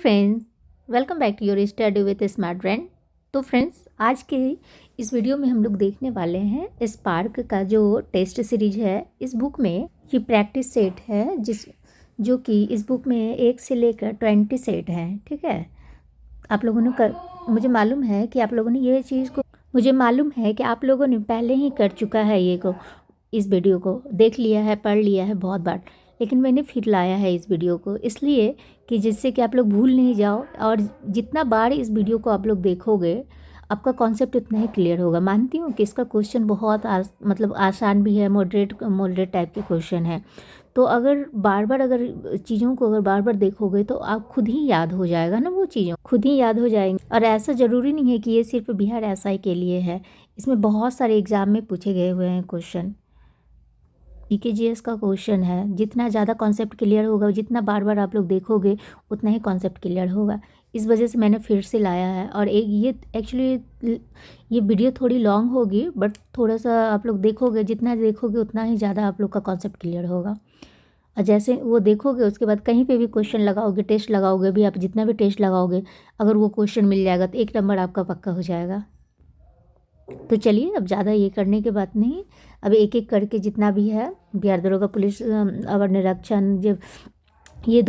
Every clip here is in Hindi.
Friends, welcome back to your study with smart brain. तो फ्रेंड्स, आज के इस वीडियो में हम लोग देखने वाले हैं स्पार्क का जो टेस्ट सीरीज है। इस बुक में ये प्रैक्टिस सेट है जो कि इस बुक में 1 से लेकर 20 सेट हैं। ठीक है, आप लोगों ने मुझे मालूम है कि आप लोगों ने पहले ही कर चुका है इस वीडियो को देख लिया है, पढ़ लिया है बहुत बार, लेकिन मैंने फिर लाया है इस वीडियो को इसलिए कि जिससे कि आप लोग भूल नहीं जाओ, और जितना बार इस वीडियो को आप लोग देखोगे आपका कॉन्सेप्ट उतना ही क्लियर होगा। मानती हूँ कि इसका क्वेश्चन बहुत आसान भी है, मॉडरेट टाइप के क्वेश्चन है। तो अगर चीज़ों को बार बार देखोगे तो आप खुद ही याद हो जाएगा ना, वो चीज़ों खुद ही याद हो जाएंगी। और ऐसा ज़रूरी नहीं है कि ये सिर्फ बिहार एसआई के लिए है, इसमें बहुत सारे एग्जाम में पूछे गए हुए हैं क्वेश्चन। जीके का क्वेश्चन है। जितना ज़्यादा कॉन्सेप्ट क्लियर होगा, जितना बार बार आप लोग देखोगे उतना ही कॉन्सेप्ट क्लियर होगा। इस वजह से मैंने फिर से लाया है। और ये वीडियो थोड़ी लॉन्ग होगी, बट थोड़ा सा आप लोग देखोगे, जितना देखोगे उतना ही ज़्यादा आप लोग का कॉन्सेप्ट क्लियर होगा। और जैसे वो देखोगे उसके बाद कहीं पे भी क्वेश्चन लगाओगे, टेस्ट लगाओगे भी, आप जितना भी टेस्ट लगाओगे अगर वो क्वेश्चन मिल जाएगा तो 1 नंबर आपका पक्का हो जाएगा। तो चलिए, अब ज़्यादा ये करने की बात नहीं, अब एक एक करके जितना भी है बिहार दरोगा पुलिस अवर निरीक्षण, जब ये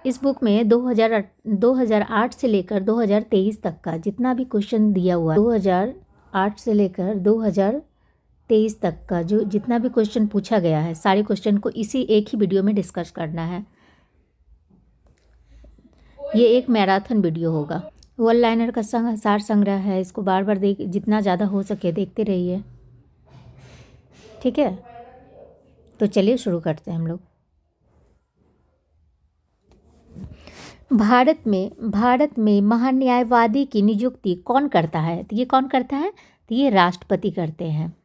इस बुक में 2008 से लेकर 2023 तक का जितना भी क्वेश्चन दिया हुआ है, 2008 से लेकर 2023 तक का जो जितना भी क्वेश्चन पूछा गया है, सारे क्वेश्चन को इसी एक ही वीडियो में डिस्कस करना है। ये एक मैराथन वीडियो होगा। वन लाइनर का सार संग्रह है, इसको बार बार जितना ज़्यादा हो सके देखते रहिए। ठीक है, तो चलिए शुरू करते हैं हम लोग। भारत में महान्यायवादी की नियुक्ति कौन करता है? तो ये कौन करता है? तो ये राष्ट्रपति करते हैं।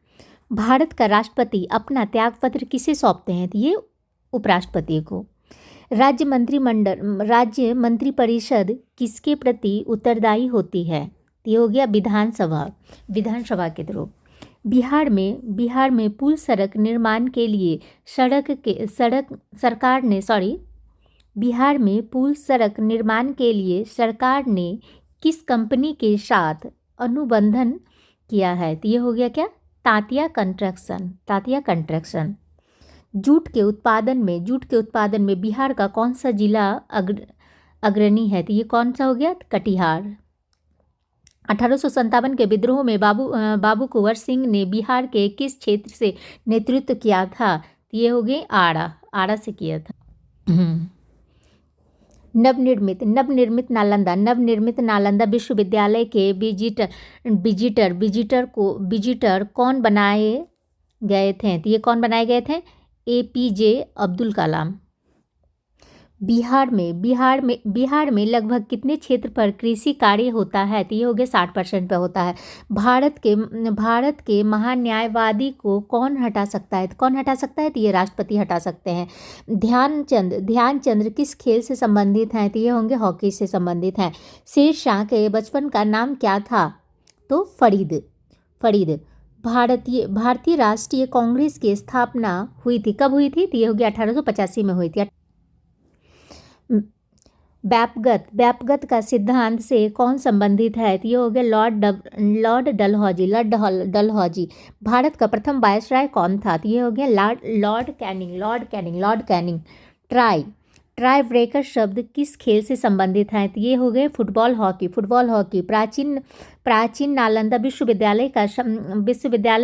भारत का राष्ट्रपति अपना त्यागपत्र किसे सौंपते हैं? तो ये उपराष्ट्रपति को। राज्य मंत्रिपरिषद किसके प्रति उत्तरदायी होती है? तो ये हो गया विधानसभा के थ्रू। बिहार में पुल सड़क निर्माण के लिए सरकार ने किस कंपनी के साथ अनुबंधन किया है? तो ये हो गया क्या? तांतिया कंस्ट्रक्शन। जूट के उत्पादन में बिहार का कौन सा जिला अग्रणी है? तो ये कौन सा हो गया? कटिहार। 1857 के विद्रोह में बाबू कुंवर सिंह ने बिहार के किस क्षेत्र से नेतृत्व किया था? तो ये हो गए आरा से किया था। नवनिर्मित नालंदा विश्वविद्यालय के विजिटर कौन बनाए गए थे? तो ये कौन बनाए गए थे? APJ अब्दुल कलाम। बिहार में लगभग कितने क्षेत्र पर कृषि कार्य होता है? तो ये हो गया 60% पे होता है। भारत के महान्यायवादी को कौन हटा सकता है? तो कौन हटा सकता है? तो ये राष्ट्रपति हटा सकते हैं। ध्यानचंद किस खेल से संबंधित हैं? तो ये होंगे हॉकी से संबंधित हैं। शेरशाह के बचपन का नाम क्या था? तो फरीद। भारतीय राष्ट्रीय कांग्रेस की स्थापना हुई थी, कब हुई थी? तो ये हो गया 1885 में हुई थी। व्यापगत का सिद्धांत से कौन संबंधित है? तो ये हो गया लॉर्ड डलहौजी। भारत का प्रथम वायसराय कौन था? तो ये हो गया लॉर्ड कैनिंग। ट्राई ब्रेकर शब्द किस खेल से संबंधित है? तो ये हो गए फुटबॉल हॉकी। प्राचीन नालंदा विश्वविद्यालय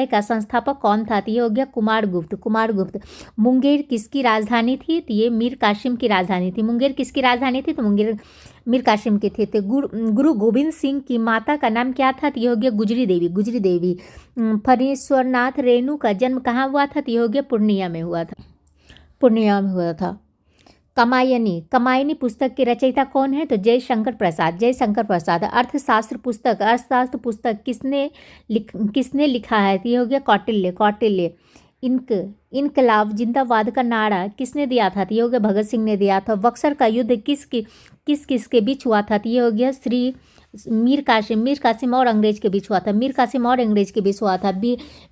का संस्थापक कौन था? तो ये हो गया कुमारगुप्त। मुंगेर किसकी राजधानी थी? तो ये मीर कासिम की राजधानी थी। मुंगेर किसकी राजधानी थी? तो मुंगेर मीर कासिम की थी। तो गुरु गोविंद सिंह की माता का नाम क्या था? तो ये हो गया गुजरी देवी। फणीश्वरनाथ रेणु का जन्म कहाँ हुआ था? तो ये हो गया पूर्णिया में हुआ था। कमायनी पुस्तक के रचयिता कौन है? तो जयशंकर प्रसाद। अर्थशास्त्र पुस्तक किसने लिखा है? तो ये हो गया कौटिल्य। इनकलाब जिंदाबाद का नारा किसने दिया था? तो ये हो गया भगत सिंह ने दिया था। बक्सर का युद्ध किस के बीच हुआ था? तो ये हो गया श्री मीर कासिम और अंग्रेज के बीच हुआ था।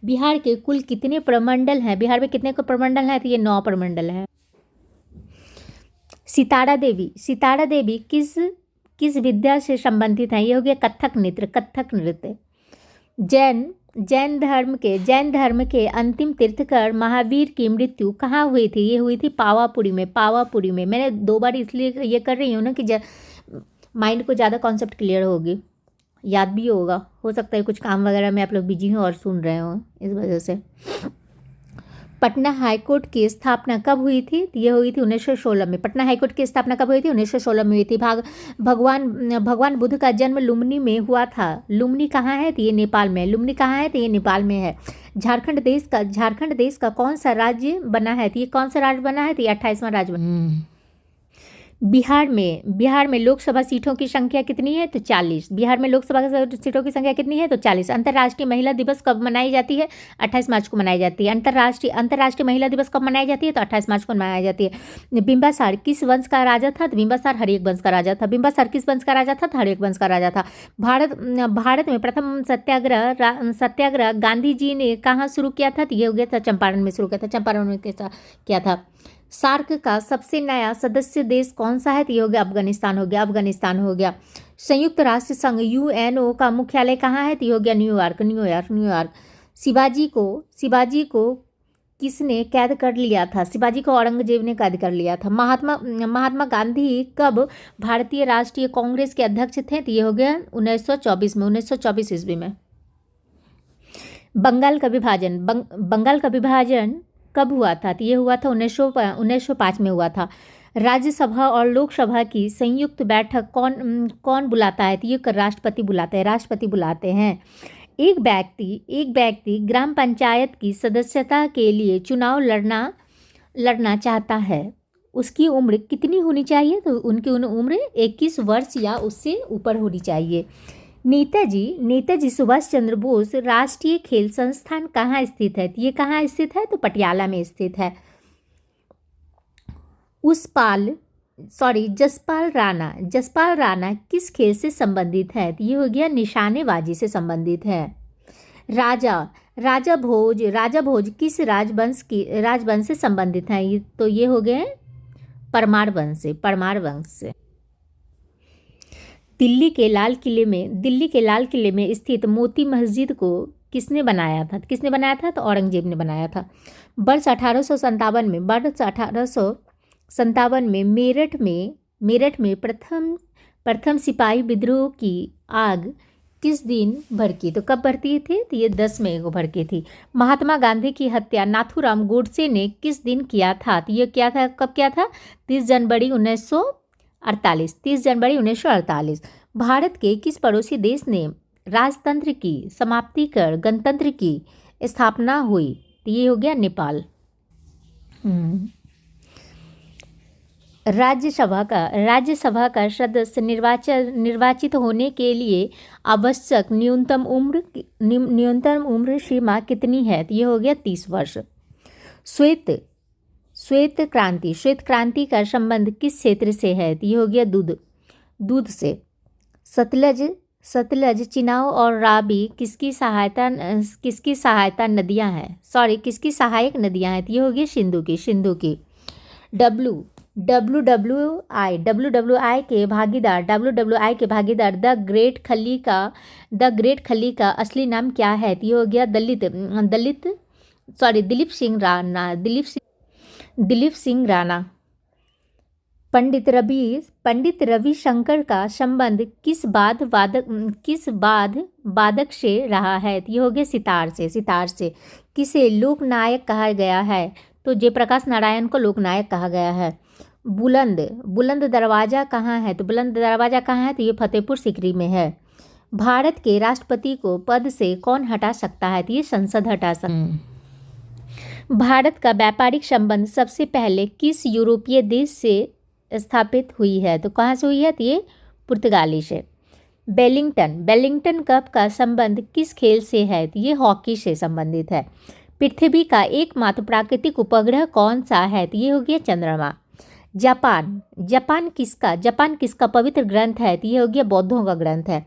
बिहार के कुल कितने प्रमंडल हैं? बिहार में कितने को प्रमंडल हैं? तो ये 9 प्रमंडल हैं। सितारा देवी किस किस विद्या से संबंधित है? ये हो गया कथक नृत्य, कथक नृत्य। जैन धर्म के अंतिम तीर्थकर महावीर की मृत्यु कहाँ हुई थी? ये हुई थी पावापुरी में, पावापुरी में। मैंने 2 बार इसलिए ये कर रही हूँ ना कि माइंड को ज़्यादा कॉन्सेप्ट क्लियर होगी, याद भी होगा। हो सकता है कुछ काम वगैरह में आप लोग बिजी हो और सुन रहे हो, इस वजह से। पटना हाईकोर्ट की स्थापना कब हुई थी? ये हुई थी 1916 में। पटना हाईकोर्ट की स्थापना कब हुई थी? 1916 में हुई थी। भगवान बुद्ध का जन्म लुम्बिनी में हुआ था। लुम्बिनी कहाँ है? तो ये नेपाल में है। लुम्बिनी कहाँ है? तो ये नेपाल में है। झारखंड देश का कौन सा राज्य बना है? तो ये कौन सा राज्य बना है? तो ये 28वां राज्य बना। बिहार में लोकसभा सीटों की संख्या कितनी है? तो 40। बिहार में लोकसभा सीटों की संख्या कितनी है? तो 40। अंतर्राष्ट्रीय महिला दिवस कब मनाई जाती है? 28 मार्च को मनाई जाती है। अंतर्राष्ट्रीय महिला दिवस कब मनाई जाती है? तो 28 मार्च को मनाई जाती है। बिंबासार किस वंश का राजा था? तो बिंबासार हर्यक वंश का राजा था। बिंबासार किस वंश का राजा था? तो हर्यक वंश का राजा था। भारत में प्रथम सत्याग्रह गांधी जी ने कहाँ शुरू किया था? तो ये हो गया था चंपारण में शुरू किया था। चंपारण में किया था। सार्क का सबसे नया सदस्य देश कौन सा है? तो ये हो गया अफगानिस्तान हो गया। संयुक्त राष्ट्र संघ यूएनओ का मुख्यालय कहाँ है? तो ये हो गया न्यूयॉर्क। शिवाजी को किसने कैद कर लिया था? शिवाजी को औरंगजेब ने कैद कर लिया था। महात्मा गांधी कब भारतीय राष्ट्रीय कांग्रेस के अध्यक्ष थे? तो ये हो गया 1924 ईस्वी में। बंगाल का विभाजन कब हुआ था? तो ये हुआ था 1905 में हुआ था। राज्यसभा और लोकसभा की संयुक्त बैठक कौन बुलाता है? तो ये राष्ट्रपति बुलाते हैं। एक व्यक्ति ग्राम पंचायत की सदस्यता के लिए चुनाव लड़ना चाहता है, उसकी उम्र कितनी होनी चाहिए? तो उनकी उम्र 21 वर्ष या उससे ऊपर होनी चाहिए। नेताजी सुभाष चंद्र बोस राष्ट्रीय खेल संस्थान कहाँ स्थित है? ये कहाँ स्थित है? तो पटियाला में स्थित है। जसपाल राणा किस खेल से संबंधित है? तो ये हो गया निशानेबाजी से संबंधित है। राजा भोज किस राजवंश से संबंधित है? तो ये हो गए परमार वंश से। दिल्ली के लाल किले में स्थित मोती मस्जिद को किसने बनाया था? तो औरंगजेब ने बनाया था। वर्ष 1857 में मेरठ में प्रथम सिपाही विद्रोह की आग किस दिन भड़की? तो कब भड़की थी? तो ये 10 मई को भड़की थी। महात्मा गांधी की हत्या नाथूराम गोडसे ने किस दिन किया था? तो ये क्या था, कब किया था? 30 जनवरी 1948। भारत के किस पड़ोसी देश ने राजतंत्र की समाप्ति कर गणतंत्र की स्थापना हुई? तो ये हो गया नेपाल। राज्यसभा का सदस्य निर्वाचित होने के लिए आवश्यक न्यूनतम उम्र सीमा कितनी है? तो ये हो गया 30 वर्ष। श्वेत क्रांति का संबंध किस क्षेत्र से है? तो ये हो गया दूध से। सतलज, चिनाब और रावी किसकी सहायक नदियां हैं? तो ये हो गई सिंधु की। WWI के भागीदार द ग्रेट खली का असली नाम क्या है? तो ये हो गया दिलीप सिंह राणा। पंडित रविशंकर का संबंध किस वादक से रहा है? तो ये हो गया सितार से। किसे लोकनायक कहा गया है? तो जयप्रकाश नारायण को लोकनायक कहा गया है। बुलंद दरवाजा कहाँ है? तो बुलंद दरवाजा कहाँ है? तो ये फतेहपुर सीकरी में है। भारत के राष्ट्रपति को पद से कौन हटा सकता है? तो ये संसद हटा सकता है। भारत का व्यापारिक संबंध सबसे पहले किस यूरोपीय देश से स्थापित हुई है? तो कहाँ से हुई है? तो ये पुर्तगाली से। बेलिंगटन कप का संबंध किस खेल से है? तो ये हॉकी से संबंधित है। पृथ्वी का एकमात्र प्राकृतिक उपग्रह कौन सा है? तो ये हो गया चंद्रमा। जापान किसका पवित्र ग्रंथ है? तो ये हो गया बौद्धों का ग्रंथ है।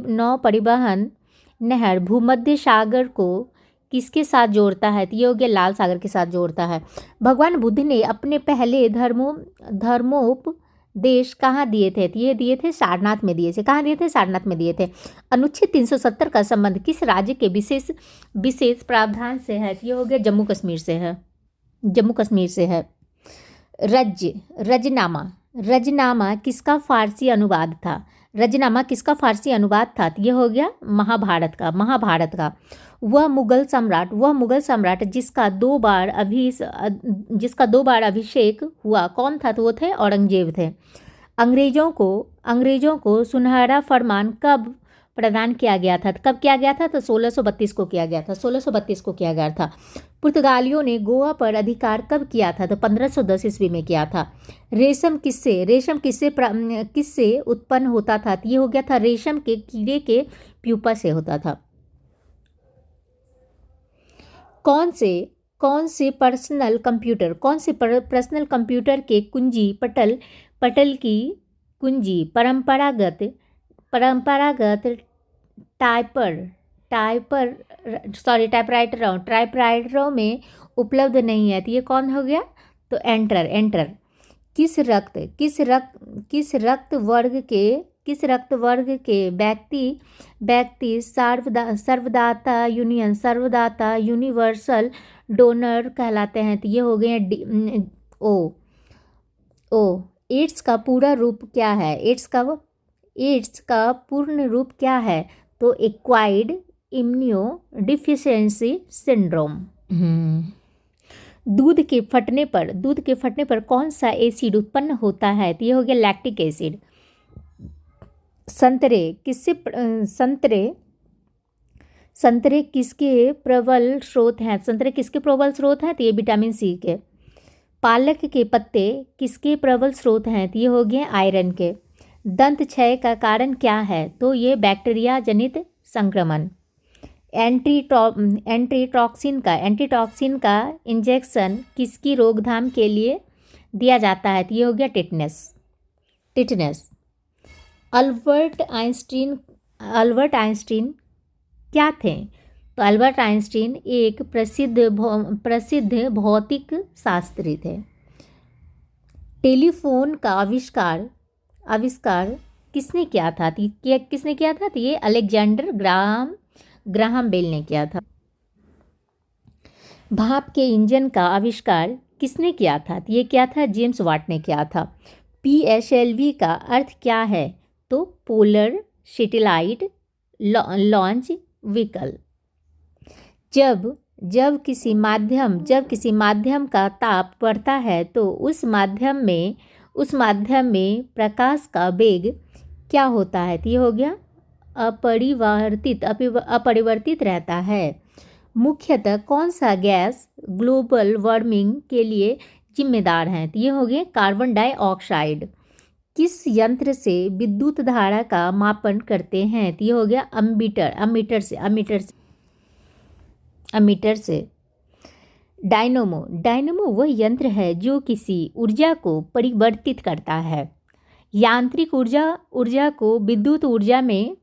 नौ परिवहन नहर भूमध्य सागर को किसके साथ जोड़ता है? तो ये हो गया लाल सागर के साथ जोड़ता है। भगवान बुद्ध ने अपने पहले धर्मोपदेश कहाँ दिए थे? तो ये दिए थे सारनाथ में दिए थे। कहाँ दिए थे? सारनाथ में दिए थे। अनुच्छेद 370 का संबंध किस राज्य के विशेष प्रावधान से है? तो ये हो गया जम्मू कश्मीर से है। जम्मू कश्मीर से है। रजनामा किसका फारसी अनुवाद था? रजनामा किसका फारसी अनुवाद था? तो ये हो गया महाभारत का। वह मुगल सम्राट जिसका दो बार अभिषेक हुआ कौन था? तो वो थे औरंगजेब थे। अंग्रेजों को सुनहरा फरमान कब प्रदान किया गया था? तो कब किया गया था? तो 1632 को किया गया था। 1632 को किया गया था। पुर्तगालियों ने गोवा पर अधिकार कब किया था? तो 1510 ईस्वी में किया था। रेशम किससे उत्पन्न होता था? तो ये हो गया था रेशम के कीड़े के प्यूपा से होता था। कौन से पर्सनल कंप्यूटर के कुंजी पटल की कुंजी परंपरागत टाइपराइटरों में उपलब्ध नहीं है। तो ये कौन हो गया? तो एंटर। किस रक्त वर्ग के व्यक्ति सर्वदाता यूनिवर्सल डोनर कहलाते हैं? तो ये हो गए ओ। एड्स का पूरा रूप क्या है? एड्स का पूर्ण रूप क्या है? तो एक्वायर्ड इम्यूनो डिफिशियंसी सिंड्रोम। दूध के फटने पर कौन सा एसिड उत्पन्न होता है? तो ये हो गया लैक्टिक एसिड। संतरे किसके प्रबल स्रोत हैं? तो ये विटामिन सी के। पालक के पत्ते किसके प्रबल स्रोत हैं? तो ये हो गए आयरन के। दंत क्षय का कारण क्या है? तो ये बैक्टीरिया जनित संक्रमण। एंटीटॉक्सिन का इंजेक्शन किसकी रोकथाम के लिए दिया जाता है? तो ये हो गया टिटनेस। अल्बर्ट आइंस्टीन क्या थे? तो अल्बर्ट आइंस्टीन एक प्रसिद्ध भौतिक शास्त्री थे। टेलीफोन का आविष्कार किसने किया था? तो ये अलेक्जेंडर ग्राहम बेल ने किया था। भाप के इंजन का आविष्कार किसने किया था? तो ये क्या था? जेम्स वाट ने किया था। PSLV का अर्थ क्या है? तो पोलर सैटेलाइट लॉन्च व्हीकल। जब किसी माध्यम का ताप बढ़ता है तो उस माध्यम में प्रकाश का वेग क्या होता है? तो ये हो गया अपरिवर्तित रहता है। मुख्यतः कौन सा गैस ग्लोबल वार्मिंग के लिए जिम्मेदार है? तो ये हो गए कार्बन डाइऑक्साइड। किस यंत्र से विद्युत धारा का मापन करते हैं? तो ये हो गया अमीटर से। डायनमो वह यंत्र है जो किसी ऊर्जा को परिवर्तित करता है। यांत्रिक ऊर्जा को विद्युत ऊर्जा में।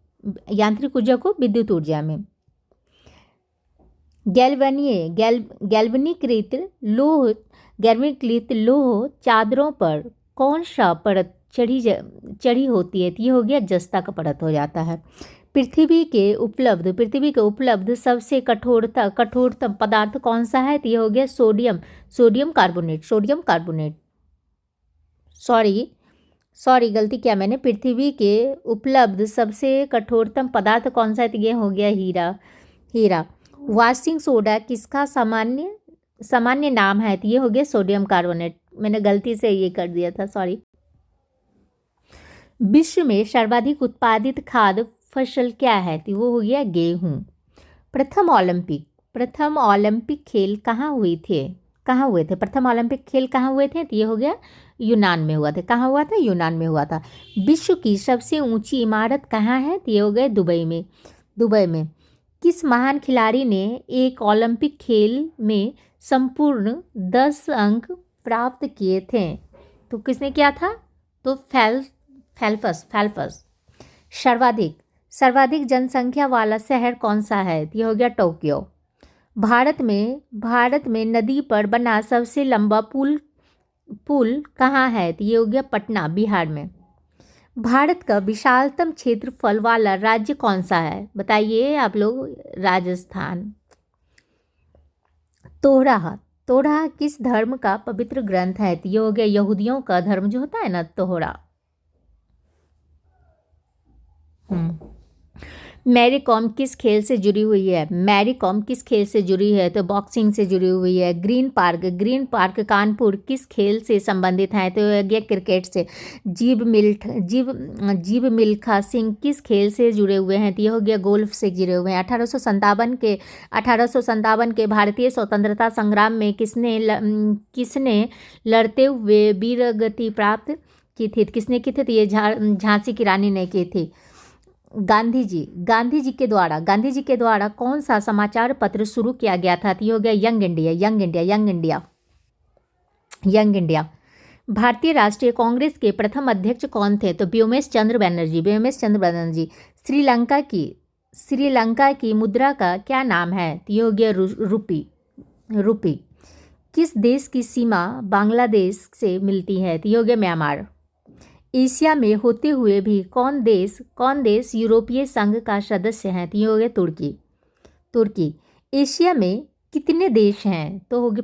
गैल्वनीकृत लोह चादरों पर कौन सा परत चढ़ी होती है? तो ये हो गया जस्ता का परत हो जाता है। पृथ्वी के उपलब्ध सबसे कठोरतम पदार्थ कौन सा है? तो ये हो गया सोडियम कार्बोनेट। सॉरी गलती किया मैंने। पृथ्वी के उपलब्ध सबसे कठोरतम पदार्थ कौन सा है? तो ये हो गया हीरा। वाशिंग सोडा किसका सामान्य नाम है? तो ये हो गया सोडियम कार्बोनेट। मैंने गलती से ये कर दिया था, सॉरी। विश्व में सर्वाधिक उत्पादित खाद्य फसल क्या है? तो वो हो गया गेहूं। प्रथम ओलंपिक खेल कहाँ हुए थे? प्रथम ओलंपिक खेल कहाँ हुए थे? तो ये हो गया यूनान में हुआ था। कहाँ हुआ था? यूनान में हुआ था। विश्व की सबसे ऊंची इमारत कहाँ है? तो ये हो गए दुबई में। किस महान खिलाड़ी ने एक ओलंपिक खेल में संपूर्ण 10 अंक प्राप्त किए थे? तो किसने किया था? तो फेल्प्स। सर्वाधिक जनसंख्या वाला शहर कौन सा है? तो ये हो गया टोक्यो। भारत में नदी पर बना सबसे लंबा पुल पुल कहाँ है? तो ये हो गया पटना, बिहार में। भारत का विशालतम क्षेत्रफल वाला राज्य कौन सा है? बताइए आप लोग। राजस्थान। तोराह। तोराह किस धर्म का पवित्र ग्रंथ है? तो ये हो गया यहूदियों का धर्म जो होता है ना, तोहरा। मैरी कॉम किस खेल से जुड़ी हुई है? मैरी कॉम किस खेल से जुड़ी है? तो बॉक्सिंग से जुड़ी हुई है। ग्रीन पार्क किस खेल से संबंधित है? तो ये क्रिकेट से। जीव मिल्खा सिंह किस खेल से जुड़े हुए हैं? तो ये हो गया गोल्फ से जुड़े हुए हैं। 1857 के भारतीय स्वतंत्रता संग्राम में किसने लड़ते हुए वीरगति प्राप्त की थी? किसने की थी? तो ये झांसी की रानी ने की थी। गांधी जी के द्वारा कौन सा समाचार पत्र शुरू किया गया था? तो ये हो गया यंग इंडिया। भारतीय राष्ट्रीय कांग्रेस के प्रथम अध्यक्ष कौन थे? तो व्योमेश चंद्र बनर्जी। श्रीलंका की मुद्रा का क्या नाम है? तो ये हो गया रुपी। किस देश की सीमा बांग्लादेश से मिलती है? तो ये हो गया म्यांमार। एशिया में होते हुए भी कौन देश यूरोपीय संघ का सदस्य है? तो ये हो गया तुर्की। एशिया में कितने देश हैं? तो हो गए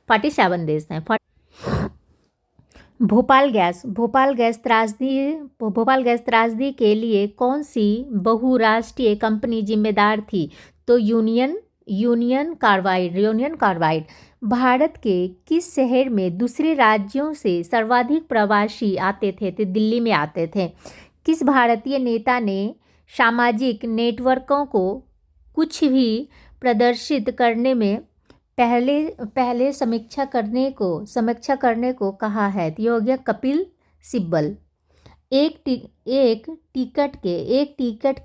47 देश हैं। भोपाल गैस त्रासदी के लिए कौन सी बहुराष्ट्रीय कंपनी जिम्मेदार थी? तो यूनियन कार्बाइड। भारत के किस शहर में दूसरे राज्यों से सर्वाधिक प्रवासी आते थे? तो दिल्ली में आते थे। किस भारतीय नेता ने सामाजिक नेटवर्कों को कुछ भी प्रदर्शित करने में पहले समीक्षा करने को कहा है? तो ये हो गया कपिल सिब्बल। एक टिकट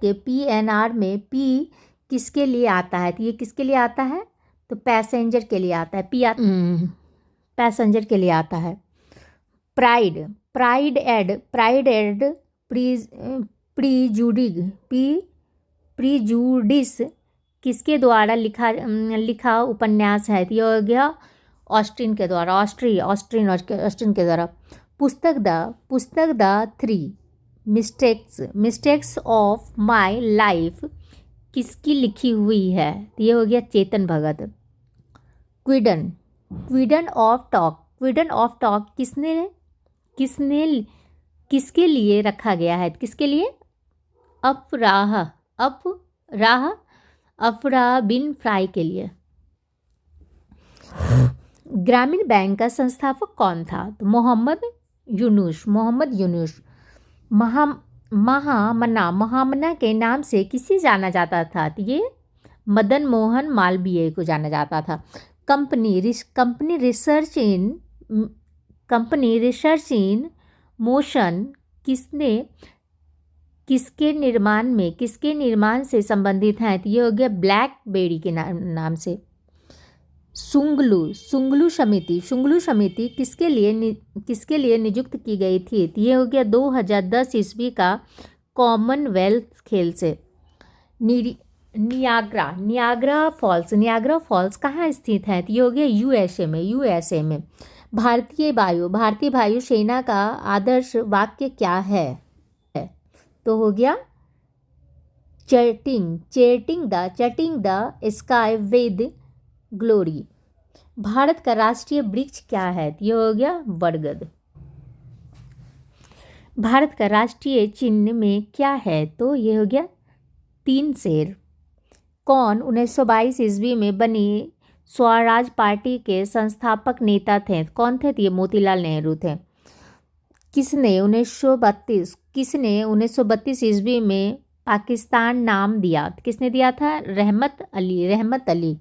के PNR में P किसके लिए आता है? तो ये किसके लिए आता है? तो पैसेंजर के लिए आता है। पैसेंजर के लिए आता है। प्राइड एड प्रीजुडिस किसके द्वारा लिखा उपन्यास है? तो ये हो गया ऑस्टिन के द्वारा। पुस्तक the 3 mistakes of my life किसकी लिखी हुई है? तो ये हो गया चेतन भगत। क्विडन ऑफ टॉक किसके लिए रखा गया है? किसके लिए? अफराह बिन फ्राई के लिए। ग्रामीण बैंक का संस्थापक कौन था? तो मोहम्मद यूनुस। महामना के नाम से किसे जाना जाता था? तो ये मदन मोहन मालवीय को जाना जाता था। कंपनी रिसर्च इन मोशन किसके निर्माण से संबंधित है? तो ये हो गया ब्लैकबेरी के नाम से। सुंगलू समिति किसके लिए नियुक्त की गई थी? तो ये हो गया 2010 ईस्वी का कॉमनवेल्थ खेल से। नियाग्रा फॉल्स कहाँ स्थित है? तो ये हो गया यूएसए में। भारतीय वायु सेना का आदर्श वाक्य क्या है? तो हो गया chatting the sky with glory. Bharat का राष्ट्रीय वृक्ष क्या है? तो ये हो गया बरगद। भारत का राष्ट्रीय चिन्ह में क्या है? तो ये हो गया 3 शेर। कौन 1922 ईस्वी में बनी स्वराज पार्टी के संस्थापक नेता थे? कौन थे? तो ये मोतीलाल नेहरू थे। किसने 1932 ईस्वी में पाकिस्तान नाम दिया? किसने दिया था? रहमत अली।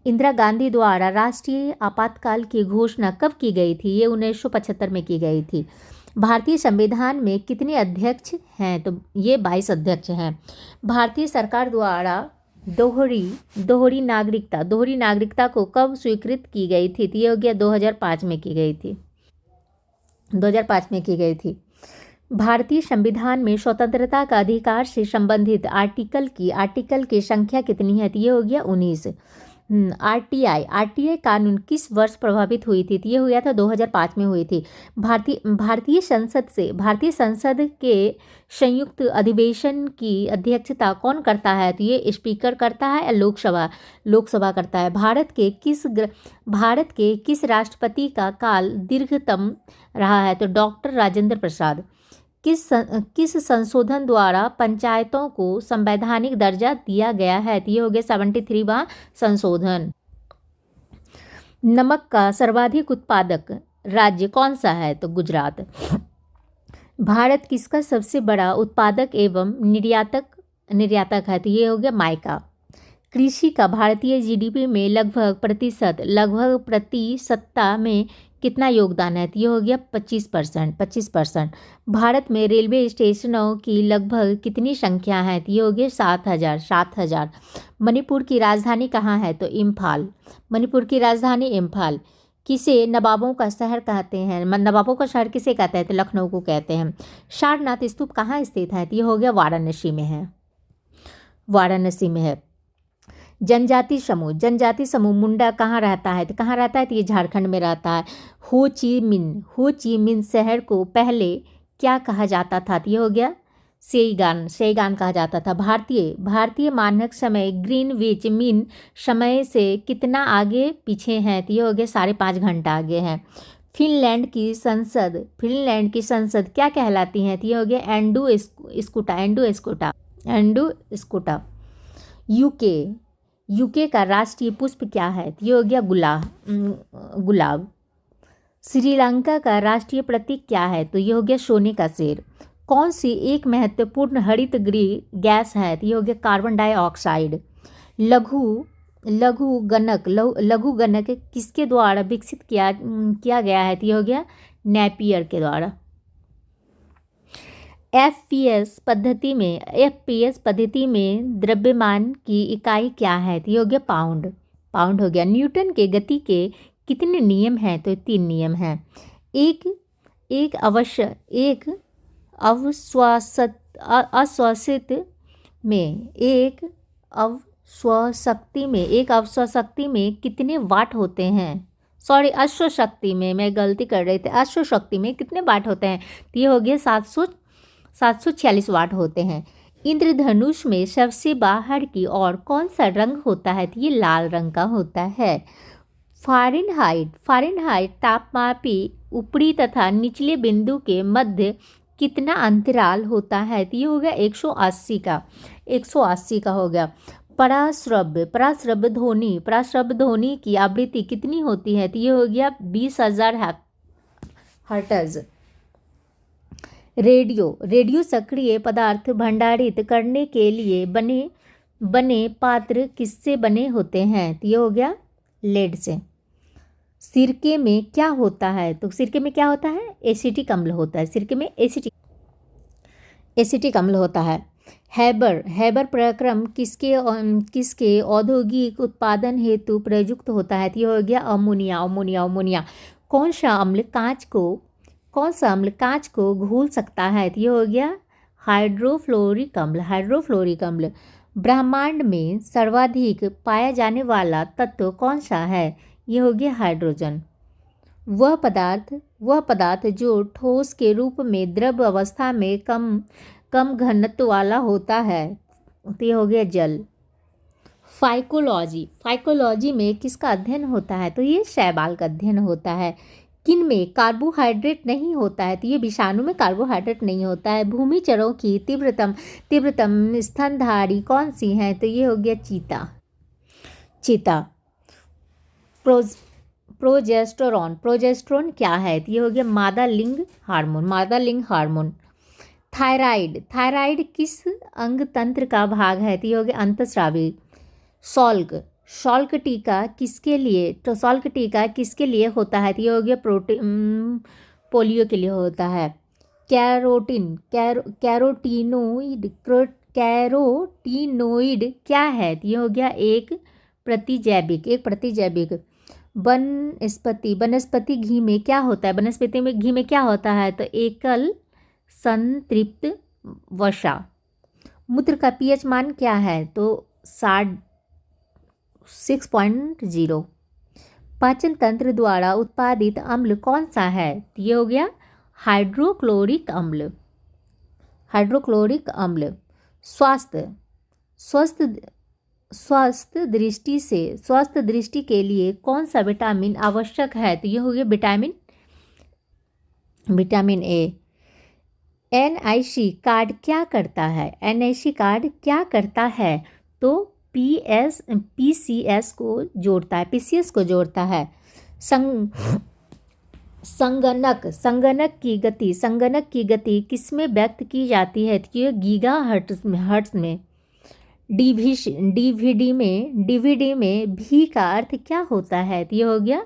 इंदिरा गांधी द्वारा राष्ट्रीय आपातकाल की घोषणा कब की गई थी? ये 1975 में की गई थी। भारतीय संविधान में कितने अध्यक्ष हैं? तो ये 22 अध्यक्ष हैं। भारतीय सरकार द्वारा दोहरी नागरिकता को कब स्वीकृत की गई थी? तो ये हो गया 2005 में की गई थी। भारतीय संविधान में स्वतंत्रता का अधिकार से संबंधित आर्टिकल की संख्या कितनी है? तो ये हो गया 19। आरटीआई कानून किस वर्ष प्रभावित हुई थी? तो ये हुआ था 2005 में हुई थी। भारतीय संसद के संयुक्त अधिवेशन की अध्यक्षता कौन करता है? तो ये स्पीकर करता है या लोकसभा करता है। भारत के किस राष्ट्रपति का काल दीर्घतम रहा है? तो डॉक्टर राजेंद्र प्रसाद। किस संशोधन द्वारा पंचायतों को संवैधानिक दर्जा दिया गया है? तो ये हो गया 73वां संशोधन। नमक का सर्वाधिक उत्पादक राज्य कौन सा है? तो गुजरात। भारत किसका सबसे बड़ा उत्पादक एवं निर्यातक है? तो ये हो गया मायका। कृषि का भारतीय जीडीपी में लगभग प्रतिशतता में कितना योगदान है? तो ये हो गया 25%। भारत में रेलवे स्टेशनों की लगभग कितनी संख्या है? तो ये हो गया 7,000। मणिपुर की राजधानी कहाँ है? तो इम्फाल। मणिपुर की राजधानी इम्फाल। किसे नवाबों का शहर कहते हैं? नवाबों का शहर किसे कहते हैं? तो लखनऊ को कहते हैं। सारनाथ स्तूप कहाँ स्थित है? तो ये हो गया वाराणसी में है। जनजाति समूह मुंडा कहाँ रहता है? तो कहाँ रहता है? तो ये झारखंड में रहता है। हो ची मिन्ह शहर को पहले क्या कहा जाता था? तो ये हो गया सेईगान कहा जाता था। भारतीय मानक समय ग्रीनविच मीन समय से कितना आगे पीछे हैं? तो ये हो गया 5.5 घंटा आगे हैं। फिनलैंड की संसद क्या कहलाती है? तो ये हो गया एंडू स्कूटा। यूके का राष्ट्रीय पुष्प क्या है? तो ये हो गया गुलाब। श्रीलंका का राष्ट्रीय प्रतीक क्या है? तो ये हो गया सोने का शेर। कौन सी एक महत्वपूर्ण हरित गृह गैस है? तो ये हो गया कार्बन डाइऑक्साइड। लघु गणक किसके द्वारा विकसित किया गया है? तो ये हो गया नेपियर के द्वारा। एफपीएस पद्धति में द्रव्यमान की इकाई क्या है? तो ये हो गया पाउंड हो गया। न्यूटन के गति के कितने नियम हैं? तो 3 नियम हैं। एक अश्वशक्ति में कितने वाट होते हैं? सॉरी, अश्वशक्ति में मैं गलती कर रही थी। अश्वशक्ति में कितने वाट होते हैं? तो ये हो गया 746 वाट होते हैं। इंद्रधनुष में सबसे बाहर की ओर कौन सा रंग होता है? तो ये लाल रंग का होता है। फ़ारेनहाइट तापमापी ऊपरी तथा निचले बिंदु के मध्य कितना अंतराल होता है? तो ये हो गया 180 का हो गया। पराश्रव्य ध्वनि की आवृत्ति कितनी होती है? तो ये हो गया 20,000 हर्ट्ज। रेडियो सक्रिय पदार्थ भंडारित करने के लिए बने पात्र किससे बने होते हैं? तो ये हो गया लेड से। सिरके में क्या होता है? तो सिरके में क्या होता है? एसिटिक अम्ल होता है। सिरके में एसिटिक अम्ल होता है। हैबर प्रक्रम किसके औद्योगिक उत्पादन हेतु प्रयुक्त होता है? तो ये हो गया अमोनिया। कौन सा अम्ल कांच को घोल सकता है? तो ये हो गया हाइड्रोफ्लोरिक अम्ल। ब्रह्मांड में सर्वाधिक पाया जाने वाला तत्व कौन सा है? ये हो गया हाइड्रोजन। वह पदार्थ जो ठोस के रूप में द्रव अवस्था में कम घनत्व वाला होता है, तो ये हो गया जल। फाइकोलॉजी में किसका अध्ययन होता है? तो ये शैवाल का अध्ययन होता है। किन में कार्बोहाइड्रेट नहीं होता है? तो ये विषाणु में कार्बोहाइड्रेट नहीं होता है। भूमिचरों की तीव्रतम स्तनधारी कौन सी है? तो ये हो गया चीता। प्रोजेस्टेरोन क्या है? तो ये हो गया मादा लिंग हार्मोन। थायराइड किस अंग तंत्र का भाग है? तो ये हो गया अंतःस्रावी। सॉल्क टीका किसके लिए होता है? तो ये हो गया पोलियो के लिए होता है। कैरोटीनोइड क्या है? तो ये हो गया एक प्रतिजैविक। वनस्पति घी में क्या होता है? वनस्पति में घी में क्या होता है? तो एकल संतृप्त वसा। मूत्र का पीएच मान क्या है? तो 60 6.0। पाचन तंत्र द्वारा उत्पादित अम्ल कौन सा है? ये हो गया हाइड्रोक्लोरिक अम्ल। हाइड्रोक्लोरिक अम्ल। स्वास्थ्य स्वस्थ स्वस्थ दृष्टि के लिए कौन सा विटामिन आवश्यक है? तो ये हो गया विटामिन ए। एनआईसी कार्ड क्या करता है? एनआईसी कार्ड क्या करता है? तो पीसीएस को जोड़ता है, पीसीएस को जोड़ता है। संगणक की गति किसमें व्यक्त की जाती है? तो ये गीगा हर्ट्ज में। डीवीडी में भी का अर्थ क्या होता है? तो ये हो गया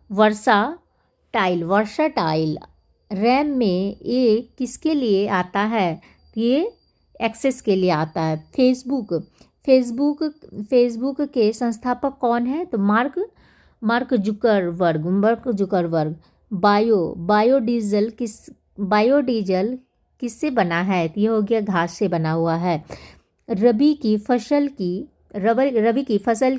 वर्साटाइल। रैम में ए किसके लिए आता है? तो ये एक्सेस के लिए आता है। फेसबुक के संस्थापक कौन है? तो मार्क जुकरबर्ग। बायोडीजल किससे बना है? तो ये हो गया घास से बना हुआ है। रबी की फसल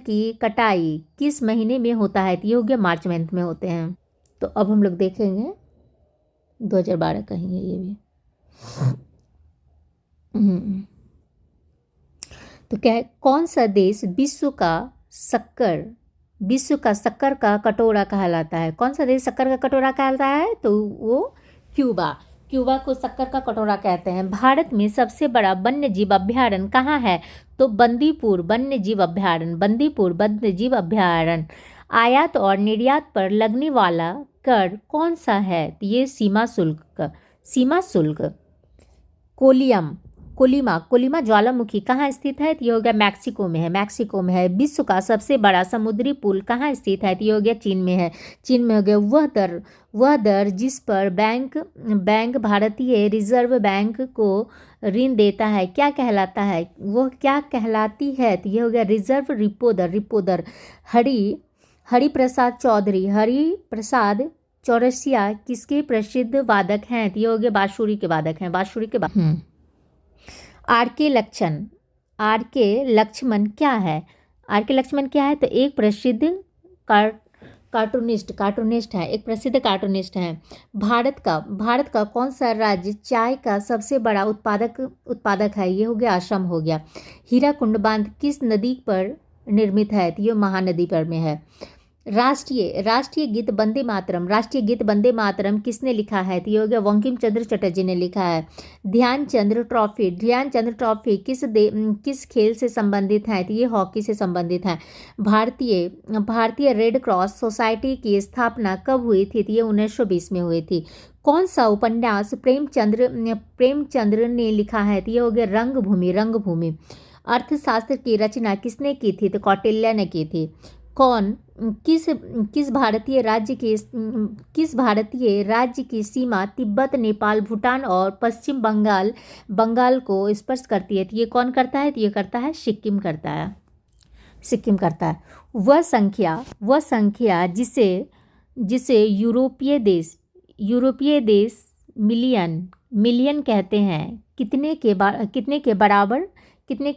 की कटाई किस महीने में होता है? तो ये हो गया मार्च मंथ में होते हैं। तो अब हम लोग देखेंगे 2012 कहेंगे ये भी। तो क्या है, कौन सा देश विश्व का शक्कर का कटोरा कहलाता है? कौन सा देश शक्कर का कटोरा कहलाता है? तो वो क्यूबा को शक्कर का कटोरा कहते हैं। भारत में सबसे बड़ा वन्य जीव अभ्यारण्य कहाँ है? तो बंदीपुर वन्य जीव अभ्यारण्य। आयात और निर्यात पर लगने वाला कर कौन सा है? तो ये सीमा शुल्क। कोलिमा ज्वालामुखी कहाँ स्थित है? तो ये हो गया मैक्सिको में है। विश्व का सबसे बड़ा समुद्री पुल कहाँ स्थित है? तो ये हो गया चीन में हो गया। वह दर जिस पर बैंक भारतीय रिजर्व बैंक को ऋण देता है क्या कहलाता है? वो क्या कहलाती है? तो ये हो गया रिजर्व रिपो दर। हरिप्रसाद चौरसिया किसके प्रसिद्ध वादक हैं? तो ये हो गया बांसुरी के वादक हैं। आर के लक्ष्मण क्या है? तो एक प्रसिद्ध कार्टूनिस्ट है, भारत का कौन सा राज्य चाय का सबसे बड़ा उत्पादक है? ये हो गया असम हो गया। हीराकुंड बांध किस नदी पर निर्मित है? तो ये महानदी पर में है। राष्ट्रीय गीत वंदे मातरम किसने लिखा है? तो ये हो गया बंकिम चंद्र चटर्जी ने लिखा है। ध्यानचंद ट्रॉफी किस खेल से संबंधित है? तो ये हॉकी से संबंधित है। भारतीय रेड क्रॉस सोसाइटी की स्थापना कब हुई थी? तो ये 1920 में हुई थी। कौन सा उपन्यास प्रेमचंद्र ने लिखा है? तो ये हो गया रंगभूमि। अर्थशास्त्र की रचना किसने की थी? तो कौटिल्य ने की थी। किस भारतीय राज्य की सीमा तिब्बत, नेपाल, भूटान और पश्चिम बंगाल को स्पर्श करती है? तो ये कौन करता है? तो ये करता है सिक्किम करता है। वह संख्या जिसे यूरोपीय देश मिलियन कहते हैं कितने के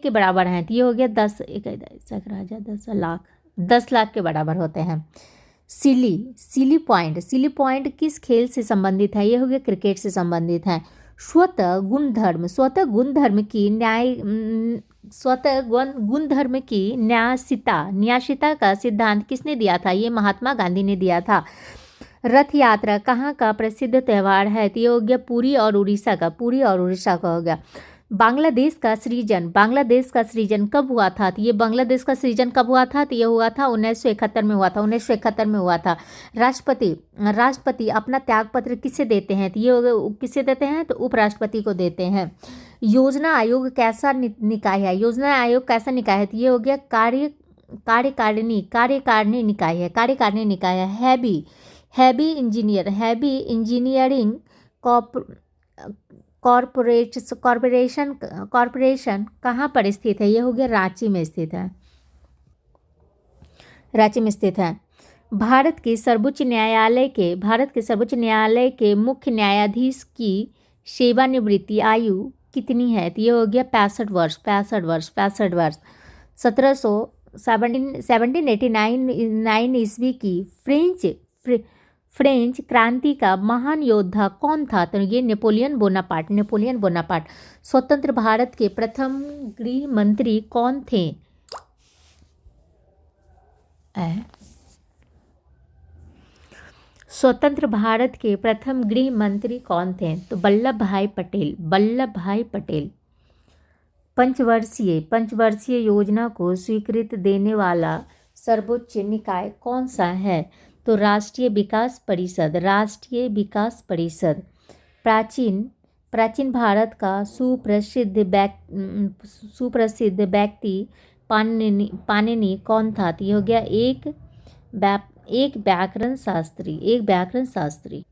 बराबर हैं? तो ये हो गया 10 लाख के बराबर होते हैं। सिली पॉइंट किस खेल से संबंधित है? ये हो गया क्रिकेट से संबंधित है। स्वतः गुणधर्म की न्यासिता का सिद्धांत किसने दिया था? ये महात्मा गांधी ने दिया था। रथ यात्रा कहाँ का प्रसिद्ध त्यौहार है? तो ये हो गया पुरी और उड़ीसा का हो गया। बांग्लादेश का सृजन कब हुआ था? तो ये बांग्लादेश का सृजन कब हुआ था? तो ये हुआ था 1971 में हुआ था। राष्ट्रपति अपना त्यागपत्र किसे देते हैं? तो ये किसे देते हैं? तो उपराष्ट्रपति को देते हैं। योजना आयोग कैसा निकाय है? तो ये हो गया कार्यकारिणी निकाय है। हैवी इंजीनियरिंग कॉरपोरेशन कहाँ पर स्थित है? ये हो गया रांची में स्थित है। भारत के सर्वोच्च न्यायालय के मुख्य न्यायाधीश की सेवानिवृत्ति आयु कितनी है? तो ये हो गया 65 वर्ष। 1789 ईस्वी की फ्रेंच क्रांति का महान योद्धा कौन था? तो ये नेपोलियन बोनापार्ट। स्वतंत्र भारत के प्रथम गृह मंत्री कौन थे? स्वतंत्र भारत के प्रथम गृह मंत्री कौन थे? तो वल्लभ भाई पटेल। पंचवर्षीय योजना को स्वीकृति देने वाला सर्वोच्च निकाय कौन सा है? तो राष्ट्रीय विकास परिषद। प्राचीन भारत का सुप्रसिद्ध व्यक्ति पाणिनि कौन था? तो ये हो गया एक व्याकरण शास्त्री।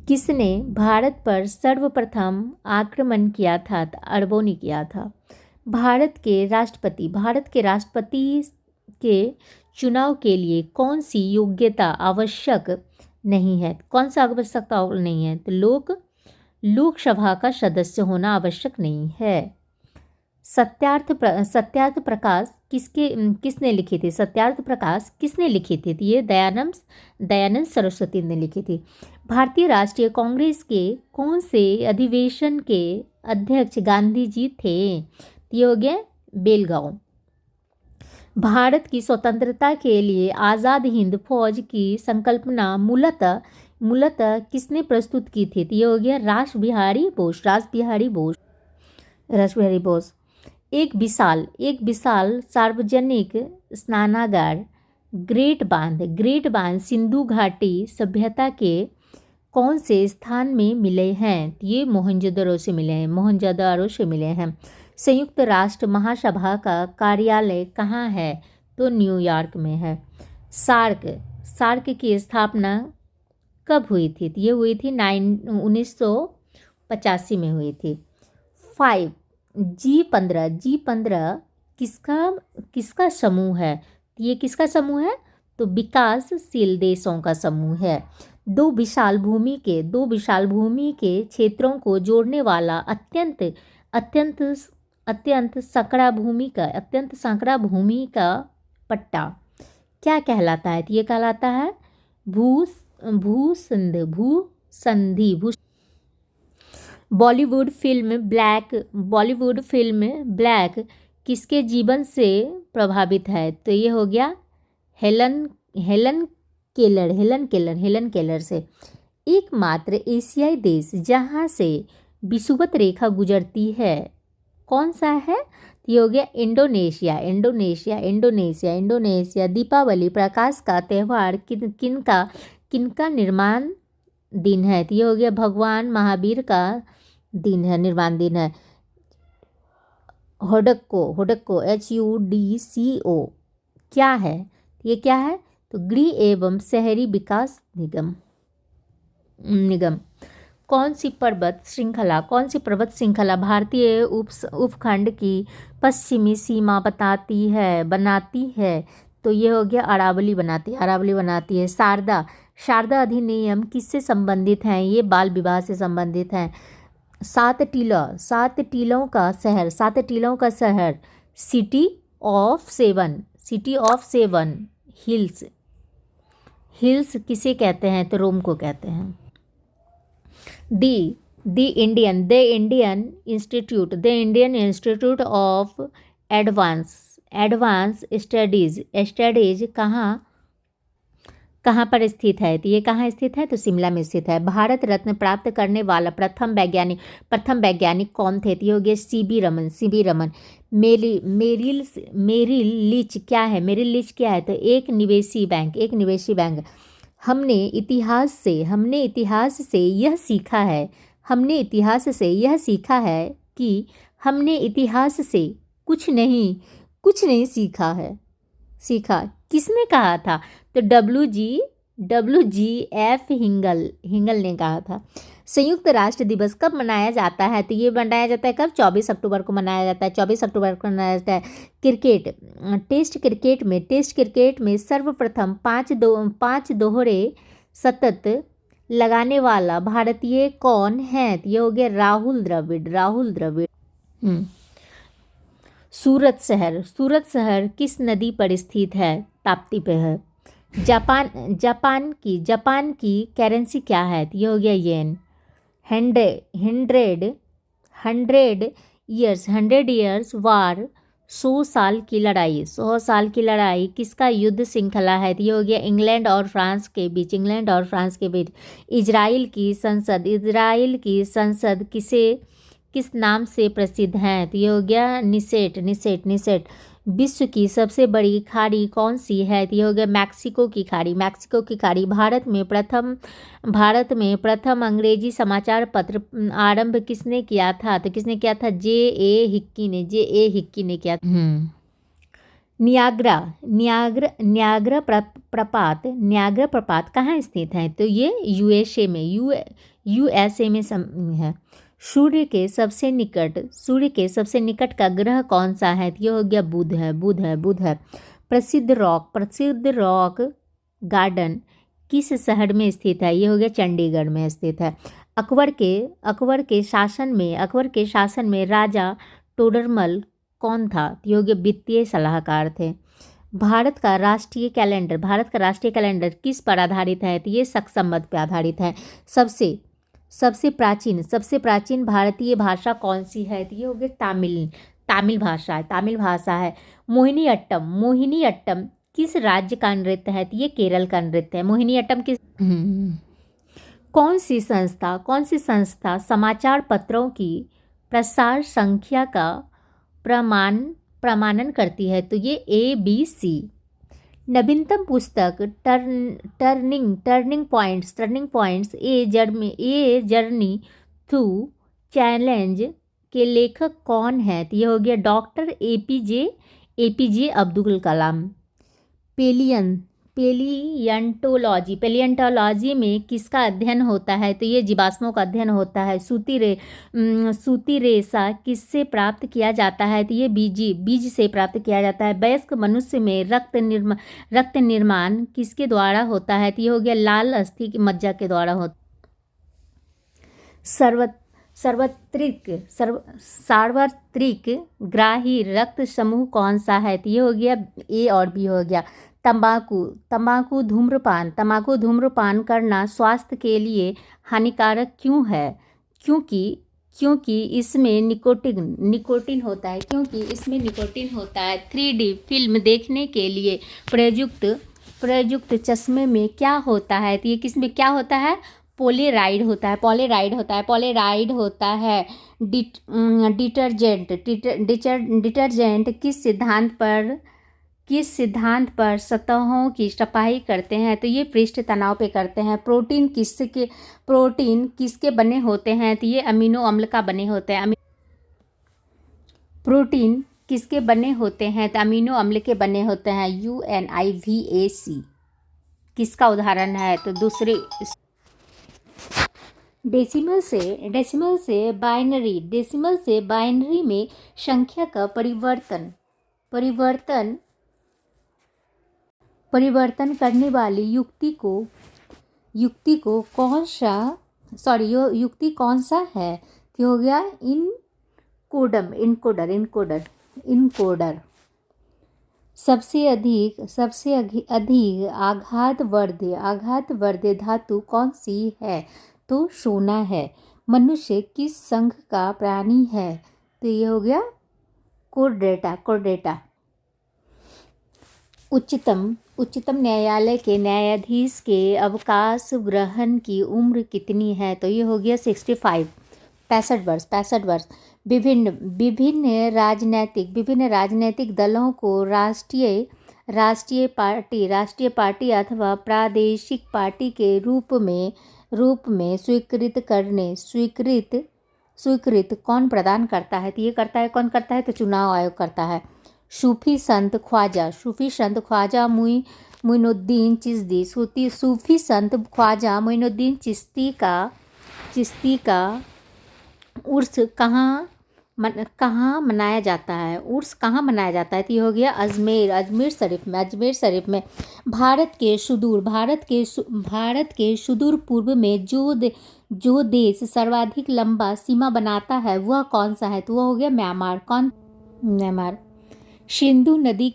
किसने भारत पर सर्वप्रथम आक्रमण किया था? अरबों ने किया था। भारत के राष्ट्रपति के चुनाव के लिए कौन सी योग्यता आवश्यक नहीं है? कौन सा आवश्यकता नहीं है? तो लोकसभा का सदस्य होना आवश्यक नहीं है। सत्यार्थ प्रकाश किसने लिखी थी? सत्यार्थ प्रकाश किसने लिखी थी? ये दयानंद सरस्वती ने लिखी थी। भारतीय राष्ट्रीय कांग्रेस के कौन से अधिवेशन के अध्यक्ष गांधी जी थे? ये हो गया बेलगांव। भारत की स्वतंत्रता के लिए आज़ाद हिंद फौज की संकल्पना मूलतः किसने प्रस्तुत की थी? ये हो गया रास बिहारी बोस। एक विशाल सार्वजनिक स्नानागार ग्रेट बांध सिंधु घाटी सभ्यता के कौन से स्थान में मिले हैं? ये मोहनजोदड़ो से मिले हैं। संयुक्त राष्ट्र महासभा का कार्यालय कहाँ है? तो न्यूयॉर्क में है। सार्क की स्थापना कब हुई थी? ये हुई थी 1985 में हुई थी। 5 G15 किसका समूह है? ये किसका समूह है? तो विकासशील देशों का समूह है। दो विशाल भूमि के क्षेत्रों को जोड़ने वाला अत्यंत संकरा भूमि का पट्टा क्या कहलाता है? तो ये कहलाता है भूसंधि। बॉलीवुड फिल्म ब्लैक किसके जीवन से प्रभावित है? तो ये हो गया हेलन केलर से। एकमात्र एशियाई देश जहाँ से विषुवत रेखा गुजरती है कौन सा है? ये हो गया इंडोनेशिया। दीपावली प्रकाश का त्यौहार किनका निर्माण दिन है? तो ये हो गया भगवान महावीर का निर्वाण दिन है। हुडको HUDCO क्या है? ये क्या है? तो गृह एवं शहरी विकास निगम। कौन सी पर्वत श्रृंखला भारतीय उपखंड की पश्चिमी सीमा बनाती है? तो ये हो गया अरावली बनाती है। शारदा अधिनियम किससे संबंधित हैं? ये बाल विवाह से संबंधित हैं। सात टीलों का शहर सिटी ऑफ सेवन हिल्स किसे कहते हैं? तो रोम को कहते हैं। The Indian institute of advance studies कहाँ पर स्थित है? तो ये कहाँ स्थित है? तो शिमला में स्थित है। भारत रत्न प्राप्त करने वाला प्रथम वैज्ञानिक कौन थे? तो ये हो गया सीबी रमन। मेरिल लिच क्या है? तो एक निवेशी बैंक। हमने इतिहास से यह सीखा है कि हमने इतिहास से कुछ नहीं सीखा। किसने कहा था? तो WGF हिंगल ने कहा था। संयुक्त राष्ट्र दिवस कब मनाया जाता है? तो ये मनाया जाता है कब? 24 अक्टूबर को मनाया जाता है। 24 अक्टूबर को मनाया जाता है। टेस्ट क्रिकेट में सर्वप्रथम 5 दोहरे शतक लगाने वाला भारतीय कौन है? तो ये हो गया राहुल द्रविड़। सूरत शहर किस नदी पर स्थित है? ताप्ती पे है। जापान की करेंसी क्या है? तो ये हो गया येन। हंड्रेड हंड्रेड ईयर्स वार, 100 साल की लड़ाई किसका युद्ध श्रृंखला है? तो ये हो गया इंग्लैंड और फ्रांस के बीच। इजराइल की संसद किस नाम से प्रसिद्ध है? तो ये हो गया निसेट। विश्व की सबसे बड़ी खाड़ी कौन सी है? तो ये हो गया मैक्सिको की खाड़ी। भारत में प्रथम अंग्रेजी समाचार पत्र आरंभ किसने किया था? तो किसने किया था? जे ए हिक्की ने किया था। नियाग्रा प्रपात कहाँ स्थित है? तो ये यूएसए में है। सूर्य के सबसे निकट का ग्रह कौन सा है? तो ये हो गया बुध है। प्रसिद्ध रॉक गार्डन किस शहर में स्थित है? ये हो गया चंडीगढ़ में स्थित है। अकबर के शासन में राजा टोडरमल कौन था? तो ये हो गया वित्तीय सलाहकार थे। भारत का राष्ट्रीय कैलेंडर किस पर आधारित है? तो ये सक्संवत पर आधारित है। सबसे प्राचीन भारतीय भाषा कौन सी है? तो ये हो गया तमिल भाषा है। मोहिनी अट्टम किस राज्य का नृत्य है? तो ये केरल का नृत्य है। मोहिनी अट्टम किस कौन सी संस्था समाचार पत्रों की प्रसार संख्या का प्रमाणन करती है? तो ये ABC। नवीनतम पुस्तक turning points a journey through challenge के लेखक कौन है? तो ये हो गया doctor APJ Abdul Kalam. Palaeontology में किसका अध्ययन होता है? तो ये जीवाश्मों का अध्ययन होता है। सूती रेशा किससे प्राप्त किया जाता है? तो ये बीज से प्राप्त किया जाता है। वयस्क मनुष्य में रक्त निर्माण किसके द्वारा होता है? तो ये हो गया लाल अस्थि की मज्जा के द्वारा होता है। सार्वत्रिक ग्राही रक्त समूह कौन सा है? तो ये हो गया A और B हो गया। तंबाकू धूम्रपान करना स्वास्थ्य के लिए हानिकारक क्यों है? क्योंकि इसमें निकोटिन होता है। 3D फिल्म देखने के लिए प्रयुक्त चश्मे में क्या होता है? तो ये किसमें क्या होता है? पोलेराइड होता है। डिटर्जेंट किस सिद्धांत पर सतहों की सफाई करते हैं? तो ये पृष्ठ तनाव पे करते हैं। प्रोटीन किसके बने होते हैं? तो ये अमीनो अम्ल का बने होते हैं। प्रोटीन किसके बने होते हैं? तो अमीनो अम्ल के बने होते हैं। UNIVAC किसका उदाहरण है? तो दूसरे डेसिमल से बाइनरी में संख्या का परिवर्तन करने वाली युक्ति कौन सा है? तो हो गया इनकोडर। सबसे अधिक आघातवर्ध धातु कौन सी है? तो सोना है। मनुष्य किस संघ का प्राणी है? तो ये हो गया कोर्डेटा। उच्चतम न्यायालय के न्यायाधीश के अवकाश ग्रहण की उम्र कितनी है? तो ये हो गया 65 वर्ष। विभिन्न राजनीतिक दलों को राष्ट्रीय पार्टी अथवा प्रादेशिक पार्टी के रूप में स्वीकृत कौन प्रदान करता है? तो ये कौन करता है? तो चुनाव आयोग करता है। सूफी संत ख्वाजा मुइनुद्दीन चिश्ती का उर्स कहाँ मनाया जाता है? तो ये हो गया अजमेर शरीफ में। भारत के सुदूर पूर्व में जो देश सर्वाधिक लंबा सीमा बनाता है वह कौन सा है? तो वह हो गया म्यांमार। म्यांमार। सिंधु नदी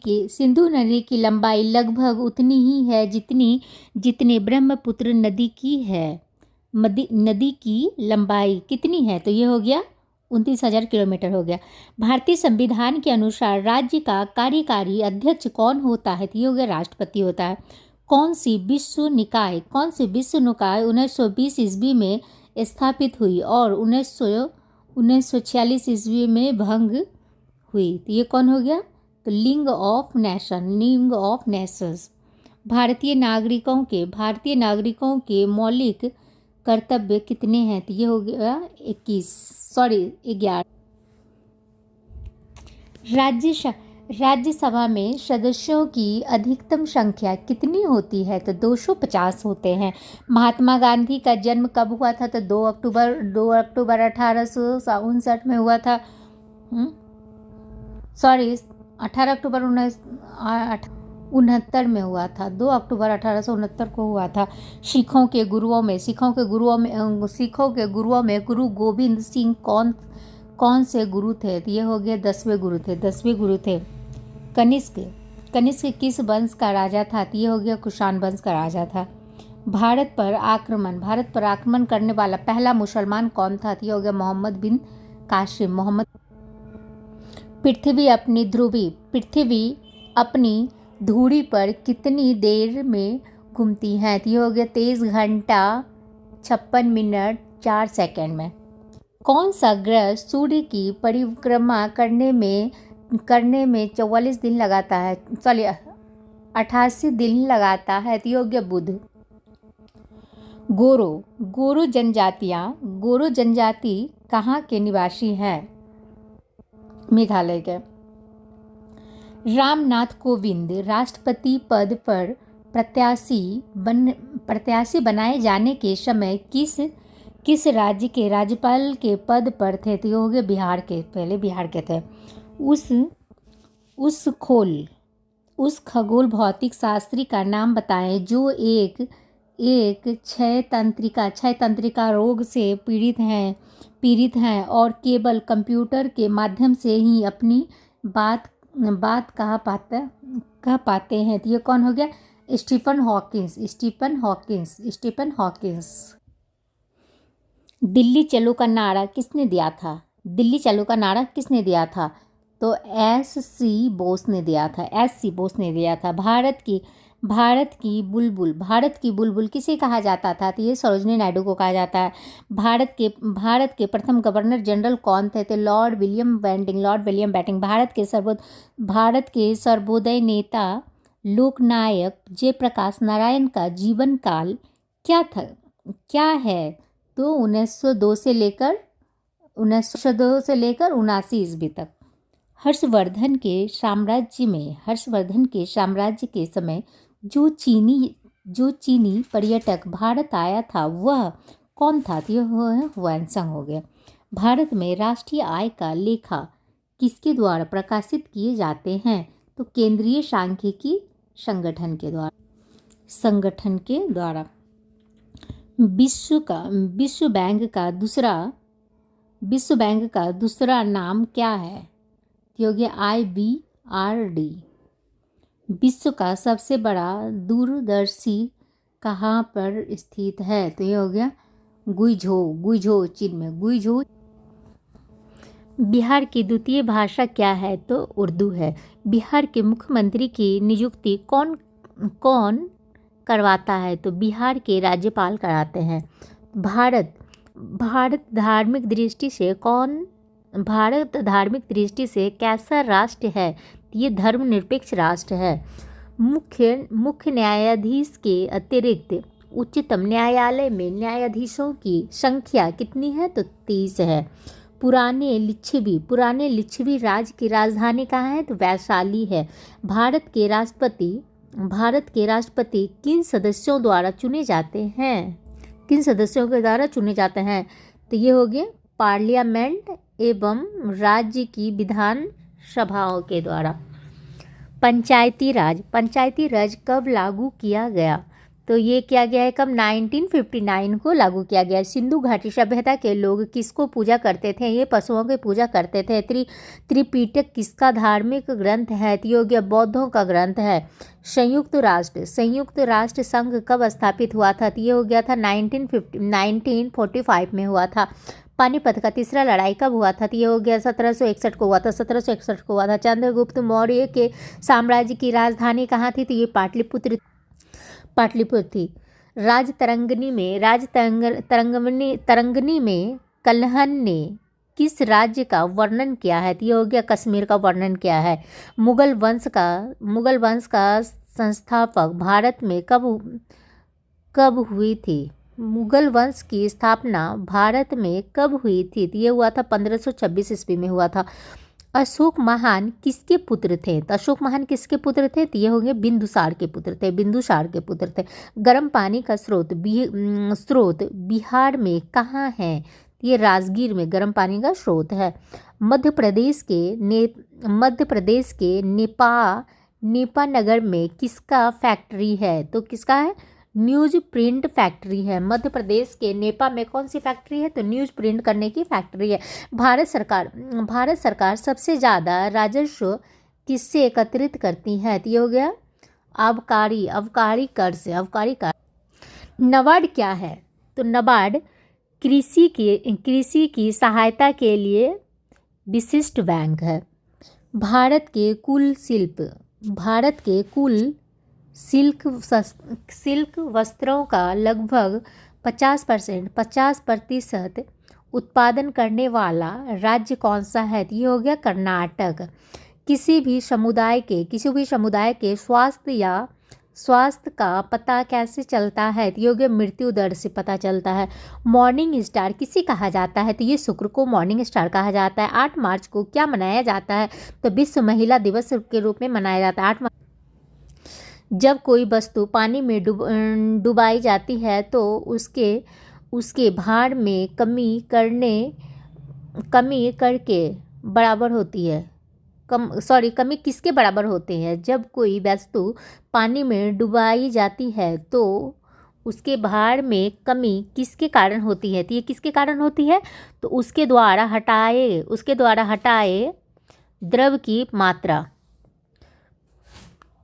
की लंबाई लगभग उतनी ही है जितने ब्रह्मपुत्र नदी की है। नदी की लंबाई कितनी है? तो ये हो गया 29,000 किलोमीटर हो गया। भारतीय संविधान के अनुसार राज्य का कार्यकारी अध्यक्ष कौन होता है? तो ये हो गया राष्ट्रपति होता है। कौन सी विश्व निकाय 1920 ईस्वी में स्थापित हुई और 1946 ईस्वी में भंग हुई? तो ये कौन हो गया? तो लीग ऑफ नेशंस। भारतीय नागरिकों के मौलिक कर्तव्य कितने हैं? तो ये हो गया 11। राज्यसभा में सदस्यों की अधिकतम संख्या कितनी होती है? तो 250 होते हैं। महात्मा गांधी का जन्म कब हुआ था? तो 2 अक्टूबर 1859 में हुआ था। 18 अक्टूबर 1969 में हुआ था। 2 अक्टूबर 1869 को हुआ था। सिखों के गुरुओं में गुरु गोविंद सिंह कौन से गुरु थे? तो ये हो गए 10वें गुरु थे। कनिष्क किस वंश का राजा था? तो ये हो गया कुषाण वंश का राजा था। भारत पर आक्रमण करने वाला पहला मुसलमान कौन था? तो ये हो गया मोहम्मद बिन कासिम। पृथ्वी अपनी धुरी पर कितनी देर में घूमती है? तो ये हो गया 23 घंटा 56 मिनट 4 सेकंड में। कौन सा ग्रह सूर्य की परिक्रमा करने में 44 दिन लगाता है? 88 दिन लगाता है। तो ये हो गया बुध। गोरो जनजाति कहाँ के निवासी हैं? मेघालय के। रामनाथ कोविंद राष्ट्रपति पद पर प्रत्याशी बनाए जाने के समय किस राज्य के राज्यपाल के पद पर थे? तो ये हो गए बिहार के। पहले बिहार के थे। उस खगोल भौतिक शास्त्री का नाम बताएं जो एक क्षय तंत्रिका रोग से पीड़ित हैं और केवल कंप्यूटर के माध्यम से ही अपनी बात कह पाते हैं। तो ये कौन हो गया? Stephen Hawkins. दिल्ली चलो का नारा किसने दिया था? तो एस.सी. बोस ने दिया था। भारत की बुलबुल किसे कहा जाता था? तो ये सरोजिनी नायडू को कहा जाता है। भारत के प्रथम गवर्नर जनरल कौन थे? तो लॉर्ड विलियम बेंटिंक। भारत के सर्वोदय नेता लोकनायक जयप्रकाश नारायण का जीवन काल क्या है? तो 1902 से लेकर 79 ईस्वी तक। हर्षवर्धन के साम्राज्य के समय जो चीनी पर्यटक भारत आया था वह कौन था? तो यह हुआनसांग हो गया। भारत में राष्ट्रीय आय का लेखा किसके द्वारा प्रकाशित किए जाते हैं? तो केंद्रीय सांख्यिकी संगठन के द्वारा। विश्व बैंक का दूसरा नाम क्या है? हो गया IBRD। विश्व का सबसे बड़ा दूरदर्शी कहाँ पर स्थित है? तो ये हो गया गुइझो चीन में। गुइझो। बिहार की द्वितीय भाषा क्या है? तो उर्दू है। बिहार के मुख्यमंत्री की नियुक्ति कौन करवाता है? तो बिहार के राज्यपाल कराते हैं। भारत धार्मिक दृष्टि से कैसा राष्ट्र है? ये धर्मनिरपेक्ष राष्ट्र है। मुख्य न्यायाधीश के अतिरिक्त उच्चतम न्यायालय में न्यायाधीशों की संख्या कितनी है? तो 30 है। पुराने लिच्छवी राज्य की राजधानी कहाँ है? तो वैशाली है। भारत के राष्ट्रपति किन सदस्यों द्वारा चुने जाते हैं? तो ये हो गए पार्लियामेंट एवं राज्य की विधान सभाओं के द्वारा। पंचायती राज कब लागू किया गया? तो ये किया गया है कब? 1959 को लागू किया गया है। सिंधु घाटी सभ्यता के लोग किसको पूजा करते थे? ये पशुओं की पूजा करते थे। त्रिपिटक किसका धार्मिक ग्रंथ है? तो ये हो गया बौद्धों का ग्रंथ है। संयुक्त राष्ट्र संघ कब स्थापित हुआ था? तो ये हो गया था 1945 में हुआ था। पानीपत का तीसरा लड़ाई कब हुआ था? तो ये हो गया 1761 को हुआ था। 1761 को हुआ था। चंद्रगुप्त मौर्य के साम्राज्य की राजधानी कहाँ थी? तो ये पाटलिपुत्र थी। तरंगनी में कल्हण ने किस राज्य का वर्णन किया है? तो ये हो गया कश्मीर का वर्णन किया है। मुगल वंश का संस्थापक भारत में कब हुई थी? मुगल वंश की स्थापना भारत में कब हुई थी? तो ये हुआ था 1526 ईस्वी में हुआ था। अशोक महान किसके पुत्र थे? तो अशोक महान किसके पुत्र थे? तो ये होंगे बिंदुसार के पुत्र थे। गर्म पानी का स्रोत बिहार में कहाँ है? तो ये राजगीर में गर्म पानी का स्रोत है। मध्य प्रदेश के नेपा नगर में किसका फैक्ट्री है? तो किसका है? न्यूज प्रिंट फैक्ट्री है। मध्य प्रदेश के नेपा में कौन सी फैक्ट्री है? तो न्यूज प्रिंट करने की फैक्ट्री है। भारत सरकार सबसे ज़्यादा राजस्व किससे एकत्रित करती है? तो ये हो गया अबकारी कर से। नाबार्ड क्या है? तो नाबार्ड कृषि की सहायता के लिए विशिष्ट बैंक है। भारत के कुल सिल्क वस्त्रों का लगभग 50% उत्पादन करने वाला राज्य कौन सा है? तो ये हो गया कर्नाटक। किसी भी समुदाय के स्वास्थ्य का पता कैसे चलता है? तो ये हो गया मृत्यु दर से पता चलता है। मॉर्निंग स्टार किसे कहा जाता है? तो ये शुक्र को मॉर्निंग स्टार कहा जाता है। 8 मार्च को क्या मनाया जाता है? तो विश्व महिला दिवस के रूप में मनाया जाता है 8 मार्च। जब कोई वस्तु पानी में डुबाई जाती है तो उसके भार में कमी करके बराबर होती है। कमी किसके बराबर होते हैं? जब कोई वस्तु पानी में डुबाई जाती है तो उसके भार में कमी किसके कारण होती है? तो ये किसके कारण होती है? तो उसके द्वारा हटाए द्रव की मात्रा।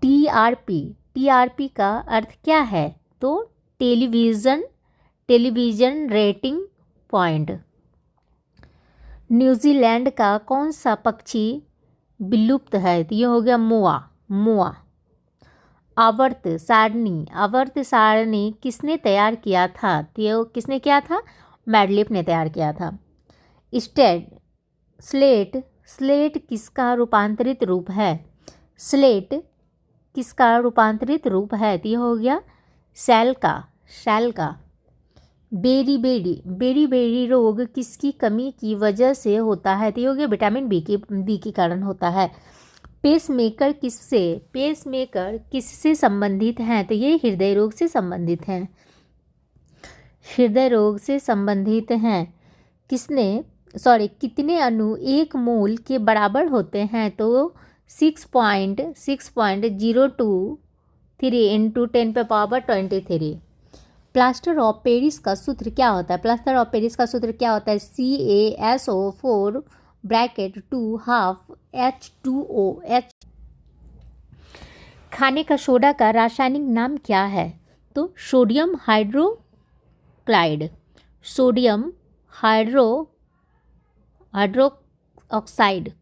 टीआरपी का अर्थ क्या है? तो टेलीविज़न रेटिंग पॉइंट। न्यूजीलैंड का कौन सा पक्षी विलुप्त है? तो ये हो गया मोआ। आवर्त सारणी किसने तैयार किया था? तो ये किसने किया था? मैडलिफ ने तैयार किया था। स्लेट किसका रूपांतरित रूप है? किसका रूपांतरित रूप है? तो ये हो गया शैल का। बेरी रोग किसकी कमी की वजह से होता है? तो ये हो गया विटामिन बी के कारण होता है। पेसमेकर किससे संबंधित हैं? तो ये हृदय रोग से संबंधित हैं। कितने अणु एक मोल के बराबर होते हैं? तो 6.023 इंटू 10⁻23। प्लास्टर ऑफ पेरिस का सूत्र क्या होता है? CaSO4 bracket 2 half H2OH। खाने का सोडा का रासायनिक नाम क्या है? तो सोडियम हाइड्रोक्साइड।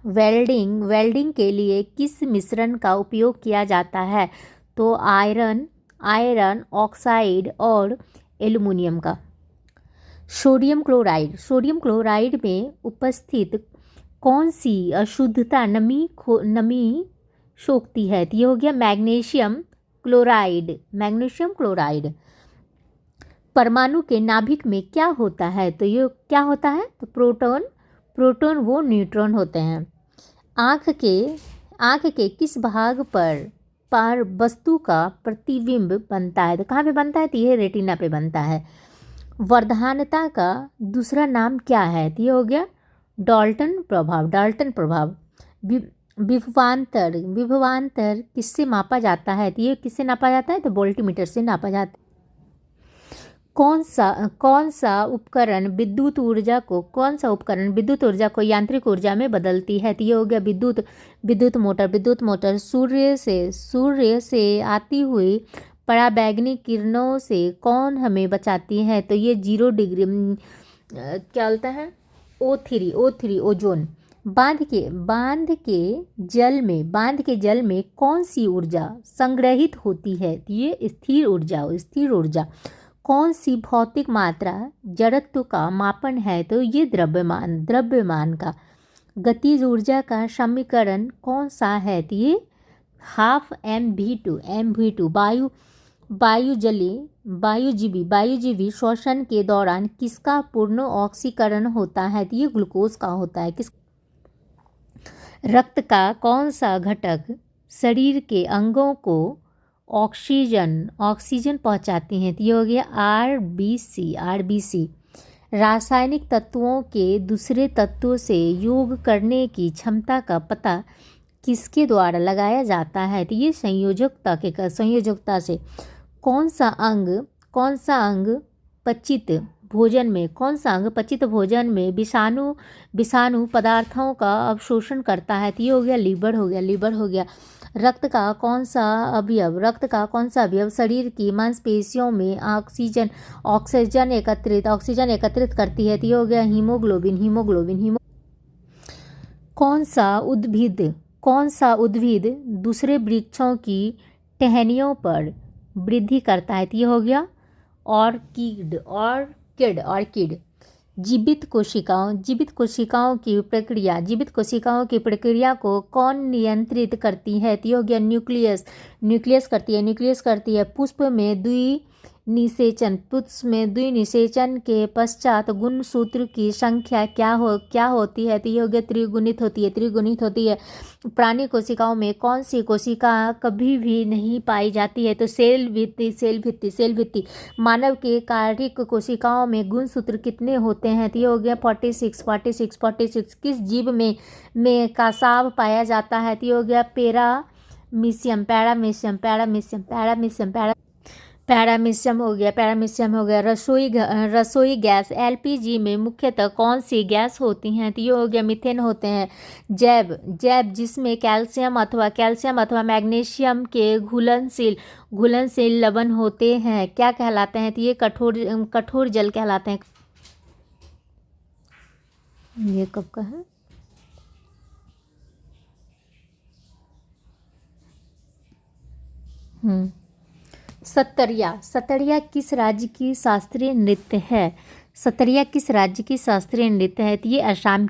वेल्डिंग के लिए किस मिश्रण का उपयोग किया जाता है? तो आयरन ऑक्साइड और एल्युमिनियम का। सोडियम क्लोराइड में उपस्थित कौन सी अशुद्धता नमी सोखती है? तो ये हो गया मैग्नीशियम क्लोराइड। परमाणु के नाभिक में क्या होता है? तो ये क्या होता है? तो प्रोटॉन वो न्यूट्रॉन होते हैं। आँख के किस भाग पर वस्तु का प्रतिबिंब बनता है? तो कहाँ पे बनता है? तो ये रेटिना पे बनता है। वर्धानता का दूसरा नाम क्या है? तो ये हो गया डाल्टन प्रभाव। विभवांतर किससे मापा जाता है? तो ये किससे नापा जाता है? तो वोल्टमीटर से नापा जाता है। कौन सा उपकरण विद्युत ऊर्जा को यांत्रिक ऊर्जा में बदलती है? तो ये हो गया विद्युत मोटर सूर्य से आती हुई पराबैंगनी किरणों से कौन हमें बचाती है? तो ये 0 डिग्री क्या बोलता है, O3 ओजोन। बांध के जल में कौन सी ऊर्जा संग्रहित होती है? तो ये स्थिर ऊर्जा। कौन सी भौतिक मात्रा जड़त्व का मापन है? तो ये द्रव्यमान का। गतिज ऊर्जा का समीकरण कौन सा है? तो ये हाफ mv2 वायुजीवी श्वसन के दौरान किसका पूर्ण ऑक्सीकरण होता है? तो ये ग्लूकोज का होता है। रक्त का कौन सा घटक शरीर के अंगों को ऑक्सीजन पहुंचाती हैं? तो ये हो गया आरबीसी। रासायनिक तत्वों के दूसरे तत्वों से योग करने की क्षमता का पता किसके द्वारा लगाया जाता है? तो ये संयोजकता से। कौन सा अंग पचित भोजन में विषाणु पदार्थों का अवशोषण करता है? तो ये हो गया लीवर हो गया। रक्त का कौन सा अवयव शरीर की मांसपेशियों में ऑक्सीजन एकत्रित करती है? तो ये हो गया हीमोग्लोबिन। कौन सा उद्भिद दूसरे वृक्षों की टहनियों पर वृद्धि करता है? तो ये हो गया ऑर्किड। जीवित कोशिकाओं की प्रक्रिया को कौन नियंत्रित करती है? तो ये हो गया न्यूक्लियस करती है। पुष्प में द्विनिषेचन के पश्चात गुणसूत्र की संख्या क्या होती है? तो ये हो गया त्रिगुणित होती है। प्राणी कोशिकाओं में कौन सी कोशिका कभी भी नहीं पाई जाती है? तो सेल भित्ति। मानव के कायिक कोशिकाओं में गुणसूत्र कितने होते हैं? तो ये हो गया 46। किस जीव में कासाव पाया जाता है? तो ये हो गया पैरामीशियम हो गया। रसोई गैस LPG में मुख्यतः कौन सी गैस होती हैं? तो ये हो गया मीथेन होते हैं। जैव जिसमें कैल्शियम अथवा मैग्नीशियम के घुलनशील लवण होते हैं क्या कहलाते हैं? तो ये कठोर जल कहलाते हैं। ये कब का है? सतरिया किस राज्य की शास्त्रीय नृत्य है? तो ये असम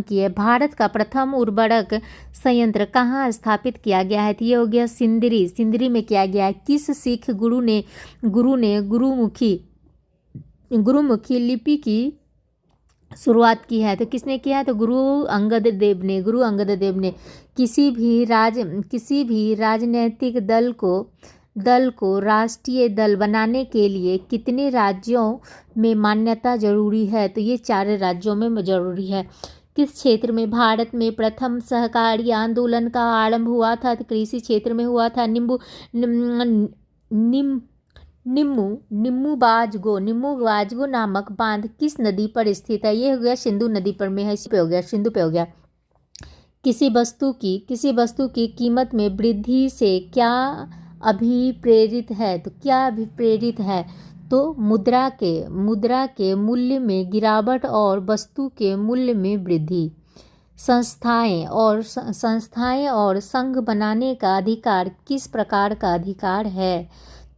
की है। भारत का प्रथम उर्वरक संयंत्र कहाँ स्थापित किया गया है? तो ये हो गया सिंदरी में किया गया है। किस सिख गुरु ने गुरुमुखी लिपि की शुरुआत की है? तो किसने किया है? तो गुरु अंगद देव ने। किसी भी राजनीतिक दल को राष्ट्रीय दल बनाने के लिए कितने राज्यों में मान्यता जरूरी है? तो ये 4 राज्यों में जरूरी है। किस क्षेत्र में भारत में प्रथम सहकारी आंदोलन का आरंभ हुआ था? तो कृषि क्षेत्र में हुआ था। निम्बू बाजगो नामक बांध किस नदी पर स्थित है? ये हो गया सिंधु नदी पर में है। सिंधु पे हो गया। किसी वस्तु की कीमत में वृद्धि से क्या अभिप्रेरित है? तो मुद्रा के मूल्य में गिरावट और वस्तु के मूल्य में वृद्धि। संस्थाएं और संघ बनाने का अधिकार किस प्रकार का अधिकार है?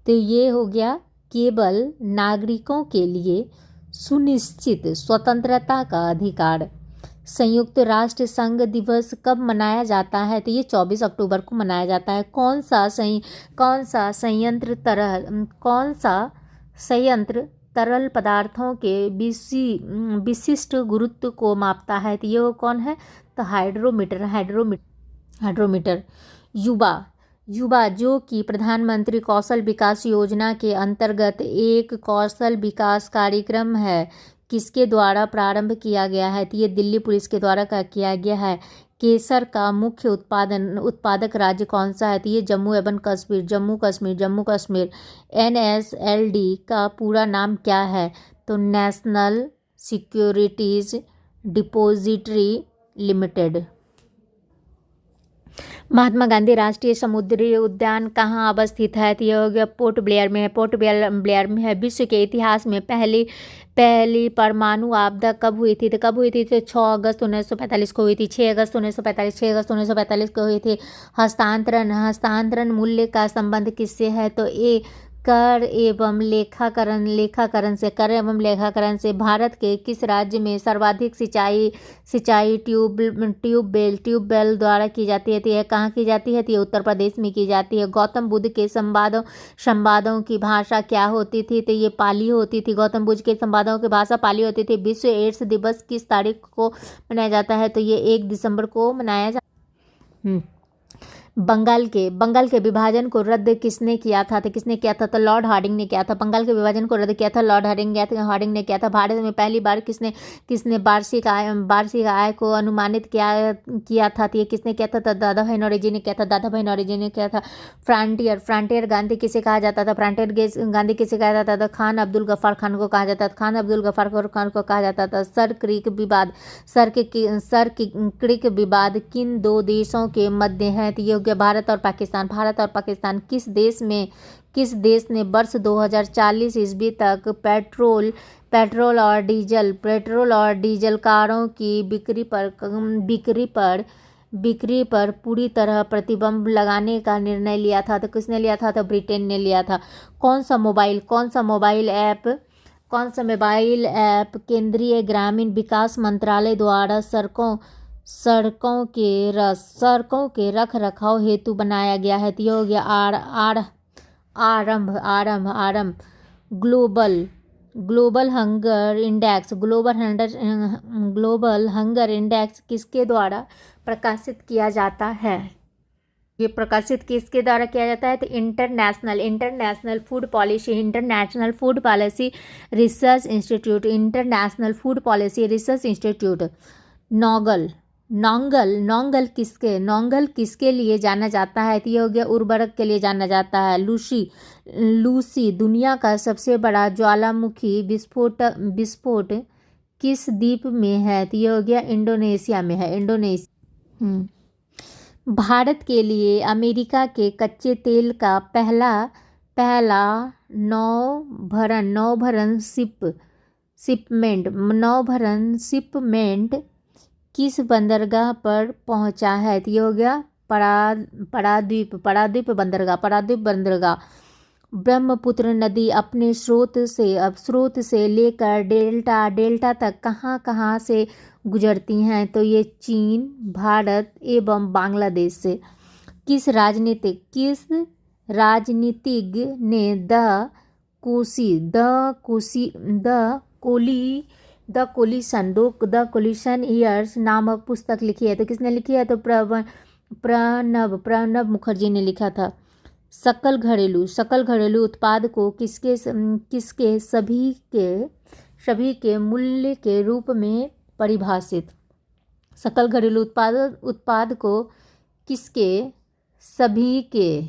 तो ये हो गया केवल नागरिकों के लिए सुनिश्चित स्वतंत्रता का अधिकार। संयुक्त राष्ट्र संघ दिवस कब मनाया जाता है? तो ये 24 अक्टूबर को मनाया जाता है। कौन सा संयंत्र तरल पदार्थों के विशिष्ट गुरुत्व को मापता है? तो ये कौन है? तो हाइड्रोमीटर। युवा जो कि प्रधानमंत्री कौशल विकास योजना के अंतर्गत एक कौशल विकास कार्यक्रम है, किसके द्वारा प्रारंभ किया गया है? तो ये दिल्ली पुलिस के द्वारा किया गया है। केसर का मुख्य उत्पादक राज्य कौन सा है? तो ये जम्मू एवं कश्मीर, जम्मू कश्मीर, जम्मू कश्मीर। NSLD का पूरा नाम क्या है? तो national securities depository limited. Mahatma Gandhi राष्ट्रीय समुद्री उद्यान कहाँ अवस्थित है? तो ये हो गया पोर्ट ब्लेयर में है, पोर्ट ब्लेयर में है। विश्व के इतिहास में पहली परमाणु आपदा कब हुई थी? तो कब हुई थी? तो 6 अगस्त 1945 को हुई थी। 6 अगस्त 1945 को हुई थी। हस्तांतरण मूल्य का संबंध किससे है? तो ए कर एवं लेखाकरण से भारत के किस राज्य में सर्वाधिक सिंचाई ट्यूबवेल द्वारा की जाती है? तो यह कहाँ की जाती है? तो ये उत्तर प्रदेश में की जाती है। गौतम बुद्ध के संवादों की भाषा क्या होती थी? तो ये पाली होती थी। गौतम बुद्ध के संवादों की भाषा पाली होती थी। विश्व एड्स दिवस किस तारीख को मनाया जाता है? तो ये 1 दिसंबर को मनाया जाता है। बंगाल के विभाजन को रद्द किसने किया था? तो किसने किया था? तो लॉर्ड हार्डिंग ने किया था। बंगाल के विभाजन को रद्द किया था लॉर्ड हार्डिंग ने किया था। भारत में पहली बार किसने वार्षिक आय को अनुमानित किया था? तो ये किसने किया था? तो दादा भाई नौरोजी ने किया था। फ्रंटियर गांधी किसे कहा जाता था? गांधी किसे कहा जाता था? खान अब्दुल गफ्फार खान को कहा जाता था। सर क्रिक विवाद किन 2 देशों के मध्य है? तो ये हो गया भारत और पाकिस्तान। किस देश ने वर्ष 2040 ईस्वी तक पेट्रोल और डीजल कारों की बिक्री पर पूरी तरह प्रतिबंध लगाने का निर्णय लिया था? तो किसने लिया था? तो ब्रिटेन ने लिया था। कौन सा मोबाइल ऐप केंद्रीय ग्रामीण विकास मंत्रालय द्वारा सड़कों के रख रखाव हेतु बनाया गया है? तो ये हो गया आरंभ। ग्लोबल हंगर इंडेक्स किसके द्वारा प्रकाशित किया जाता है? ये प्रकाशित किसके द्वारा किया जाता है? तो International Food Policy Research Institute. नोंगल किसके लिए जाना जाता है? तो ये हो गया उर्वरक के लिए जाना जाता है। लूसी दुनिया का सबसे बड़ा ज्वालामुखी विस्फोट किस द्वीप में है? तो ये हो गया इंडोनेशिया में है। भारत के लिए अमेरिका के कच्चे तेल का पहला नौभरण शिपमेंट किस बंदरगाह पर पहुंचा है? तो ये हो गया पारादीप बंदरगाह। ब्रह्मपुत्र नदी अपने स्रोत से लेकर डेल्टा तक कहाँ से गुजरती हैं? तो ये चीन, भारत एवं बांग्लादेश से। किस राजनीतिज्ञ ने द कोलिशन ईयर्स नामक पुस्तक लिखी है? तो किसने लिखी है? तो प्रणब मुखर्जी ने लिखा था। सकल घरेलू उत्पाद को किसके सभी के मूल्य के रूप में परिभाषित? सकल घरेलू उत्पाद को किसके सभी के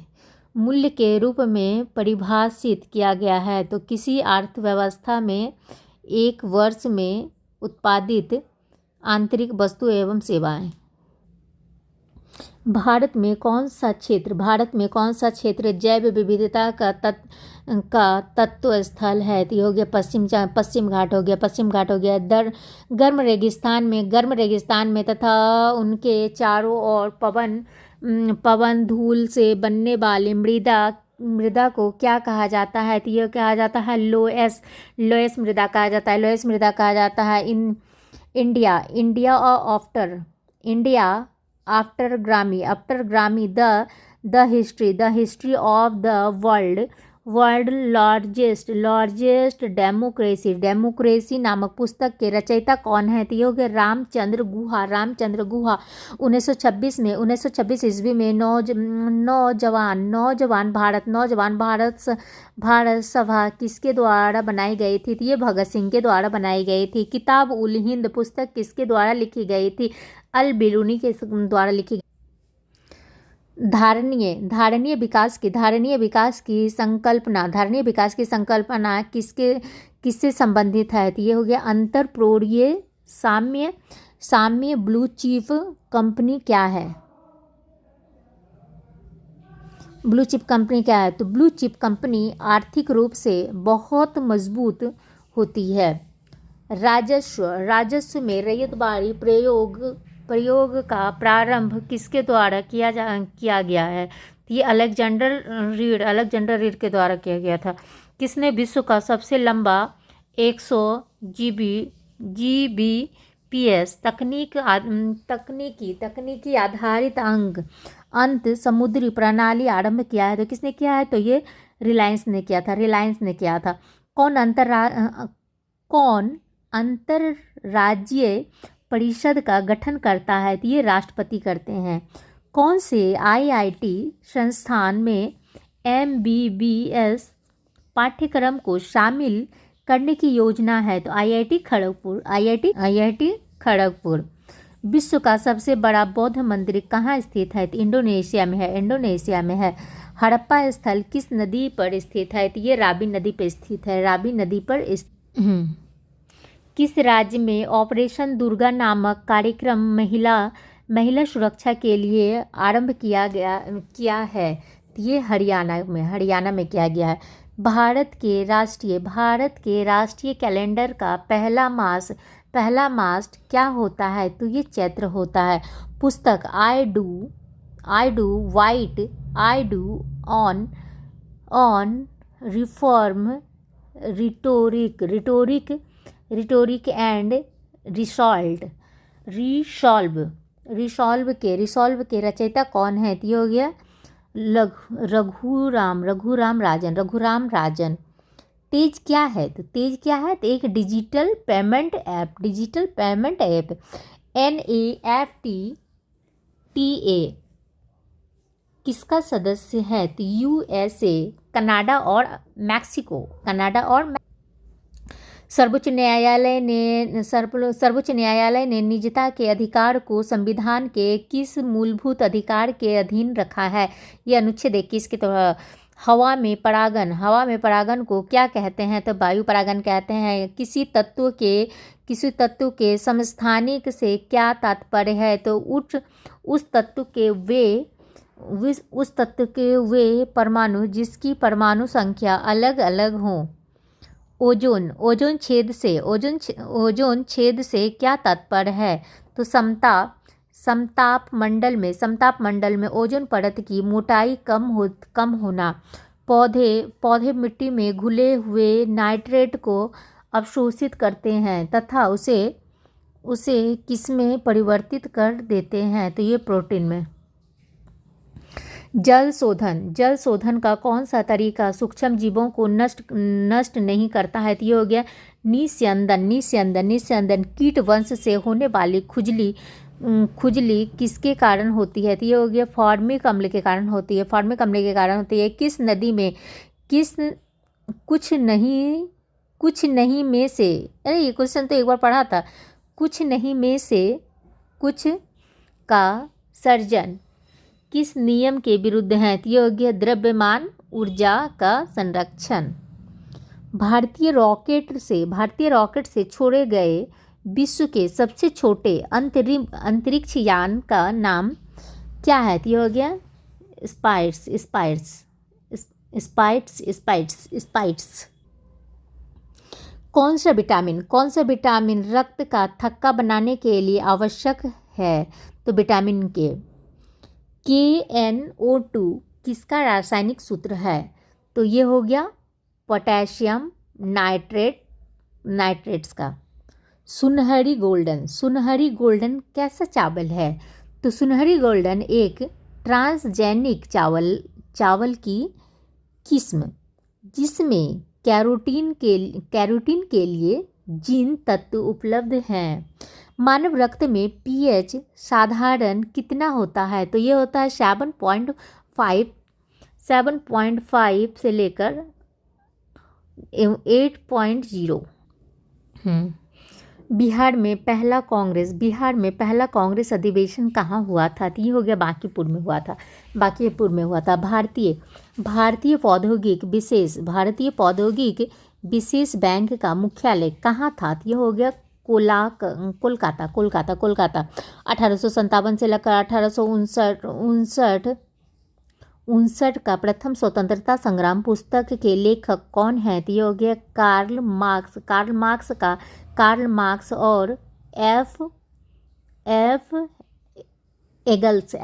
मूल्य के रूप में परिभाषित किया गया है? तो किसी अर्थव्यवस्था में एक वर्ष में उत्पादित आंतरिक वस्तु एवं सेवाएं। भारत में कौन सा क्षेत्र जैव विविधता का तत्व स्थल है? तो ये हो गया पश्चिम घाट हो गया। गर्म रेगिस्तान में तथा उनके चारों ओर पवन धूल से बनने वाली मृदा को क्या कहा जाता है? तो यह कहा जाता है लोएस मृदा कहा जाता है। इंडिया आफ्टर ग्रामी the history of the world world largest democracy नामक पुस्तक के रचयिता कौन है? तो ये हो गया रामचंद्र गुहा। 1926 ईस्वी में नौजवान भारत सभा किसके द्वारा बनाई गई थी? तो ये भगत सिंह के द्वारा बनाई गई थी। किताब उल हिंद पुस्तक किसके द्वारा लिखी गई थी? अल बिरूनी के द्वारा लिखी। धारणीय विकास की संकल्पना किससे संबंधित है? तो ये हो गया अंतरप्रोड़ीय साम्य। ब्लू चिप कंपनी क्या है? तो ब्लू चिप कंपनी आर्थिक रूप से बहुत मजबूत होती है। राजस्व में रैयतबाड़ी प्रयोग का प्रारंभ किसके द्वारा किया गया है? तो ये अलेक्जेंडर रीड के द्वारा किया गया था। किसने विश्व का सबसे लंबा 100 Gbps तकनीकी आधारित अंत समुद्री प्रणाली आरंभ किया है? तो किसने किया है? तो ये रिलायंस ने किया था। कौन अंतरराज्यीय परिषद का गठन करता है? तो ये राष्ट्रपति करते हैं। कौन से IIT संस्थान में MBBS पाठ्यक्रम को शामिल करने की योजना है? तो IIT खड़गपुर। विश्व का सबसे बड़ा बौद्ध मंदिर कहाँ स्थित है? तो इंडोनेशिया में है। हड़प्पा स्थल किस नदी पर स्थित है? तो ये रावी नदी पर स्थित है। किस राज्य में ऑपरेशन दुर्गा नामक कार्यक्रम महिला सुरक्षा के लिए आरंभ किया है? तो ये हरियाणा में किया गया है। भारत के राष्ट्रीय कैलेंडर का पहला मास क्या होता है? तो ये चैत्र होता है। पुस्तक I do on reform rhetoric and resolve के रचयिता कौन है? तो ये हो गया रघुराम राजन। तेज क्या है? तो तो एक डिजिटल पेमेंट ऐप NAFTA किसका सदस्य है? तो USA, कनाडा और मैक्सिको। सर्वोच्च न्यायालय ने निजता के अधिकार को संविधान के किस मूलभूत अधिकार के अधीन रखा है? ये अनुच्छेद 21 के तहत। हवा में परागन को क्या कहते हैं? तो वायु परागन कहते हैं। किसी तत्व के समस्थानिक से क्या तात्पर्य है? तो उस तत्व के वे परमाणु जिसकी परमाणु संख्या अलग अलग हों। ओजोन छेद से क्या तात्पर्य है? तो समताप मंडल में ओजोन परत की मोटाई कम होना। पौधे मिट्टी में घुले हुए नाइट्रेट को अवशोषित करते हैं तथा उसे किसमें परिवर्तित कर देते हैं? तो ये प्रोटीन में। जल शोधन का कौन सा तरीका सूक्ष्म जीवों को नष्ट नहीं करता है? तो ये हो गया निस्यंदन। कीट वंश से होने वाली खुजली किसके कारण होती है? तो ये हो गया फॉर्मिक अम्ल के कारण होती है। किस नदी में कुछ नहीं में से, अरे ये क्वेश्चन तो एक बार पढ़ा था। कुछ नहीं में से कुछ का सर्जन किस नियम के विरुद्ध है? तो ये हो गया द्रव्यमान ऊर्जा का संरक्षण। भारतीय रॉकेट से छोड़े गए विश्व के सबसे छोटे अंतरिक्ष यान का नाम क्या है? तो ये हो गया स्पाइट्स। कौन सा विटामिन रक्त का थक्का बनाने के लिए आवश्यक है? तो विटामिन KNO2 किसका रासायनिक सूत्र है? तो ये हो गया पोटेशियम नाइट्रेट्स का। सुनहरी गोल्डन कैसा चावल है? तो सुनहरी गोल्डन एक ट्रांसजेनिक चावल की किस्म जिसमें कैरोटीन के लिए जीन तत्व उपलब्ध हैं। मानव रक्त में पीएच साधारण कितना होता है? तो ये होता है 7.5 से लेकर 8.0। बिहार में पहला कांग्रेस अधिवेशन कहाँ हुआ था? तो ये हो गया बांकीपुर में हुआ था। भारतीय प्रौद्योगिक विशेष बैंक का मुख्यालय कहाँ था? तो ये हो गया कोलकाता। 1857 से लेकर 1859 का प्रथम स्वतंत्रता संग्राम पुस्तक के लेखक कौन है? तो ये हो गया कार्ल मार्क्स और एफ एगल्स।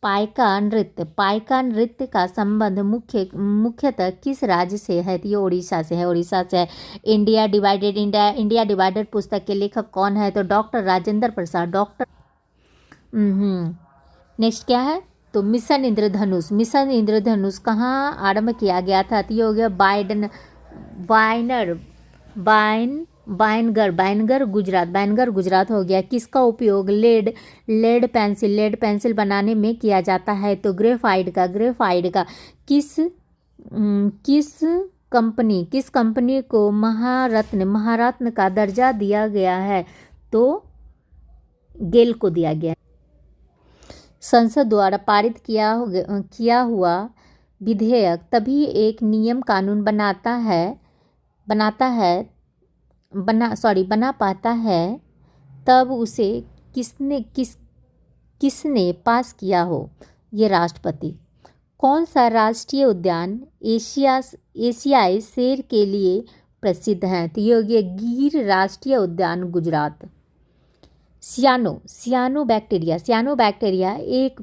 पाइका नृत्य का संबंध मुख्यतः किस राज्य से है? तो ये उड़ीसा से है। इंडिया डिवाइडेड पुस्तक के लेखक कौन है? तो डॉक्टर राजेंद्र प्रसाद। नेक्स्ट क्या है? तो मिशन इंद्रधनुष कहाँ आरंभ किया गया था? तो ये हो गया बायनगर गुजरात हो गया। किसका उपयोग लेड पेंसिल बनाने में किया जाता है? तो ग्रेफाइट का। किस कंपनी को महारत्न का दर्जा दिया गया है? तो गेल को दिया गया। संसद द्वारा पारित किया हुआ विधेयक तभी एक नियम कानून बना पाता है तब उसे किसने पास किया हो? ये राष्ट्रपति। कौन सा राष्ट्रीय उद्यान एशियाई शेर के लिए प्रसिद्ध है? तो ये हो गया गिर राष्ट्रीय उद्यान गुजरात। सियानो बैक्टीरिया एक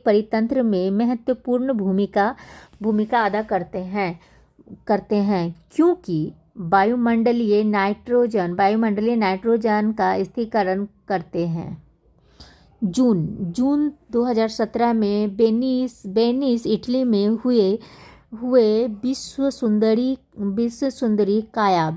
परितंत्र में महत्वपूर्ण भूमिका अदा करते हैं क्योंकि वायुमंडलीय नाइट्रोजन का स्थिरीकरण करते हैं। जून 2017 में वेनिस इटली में हुए विश्व सुंदरी काया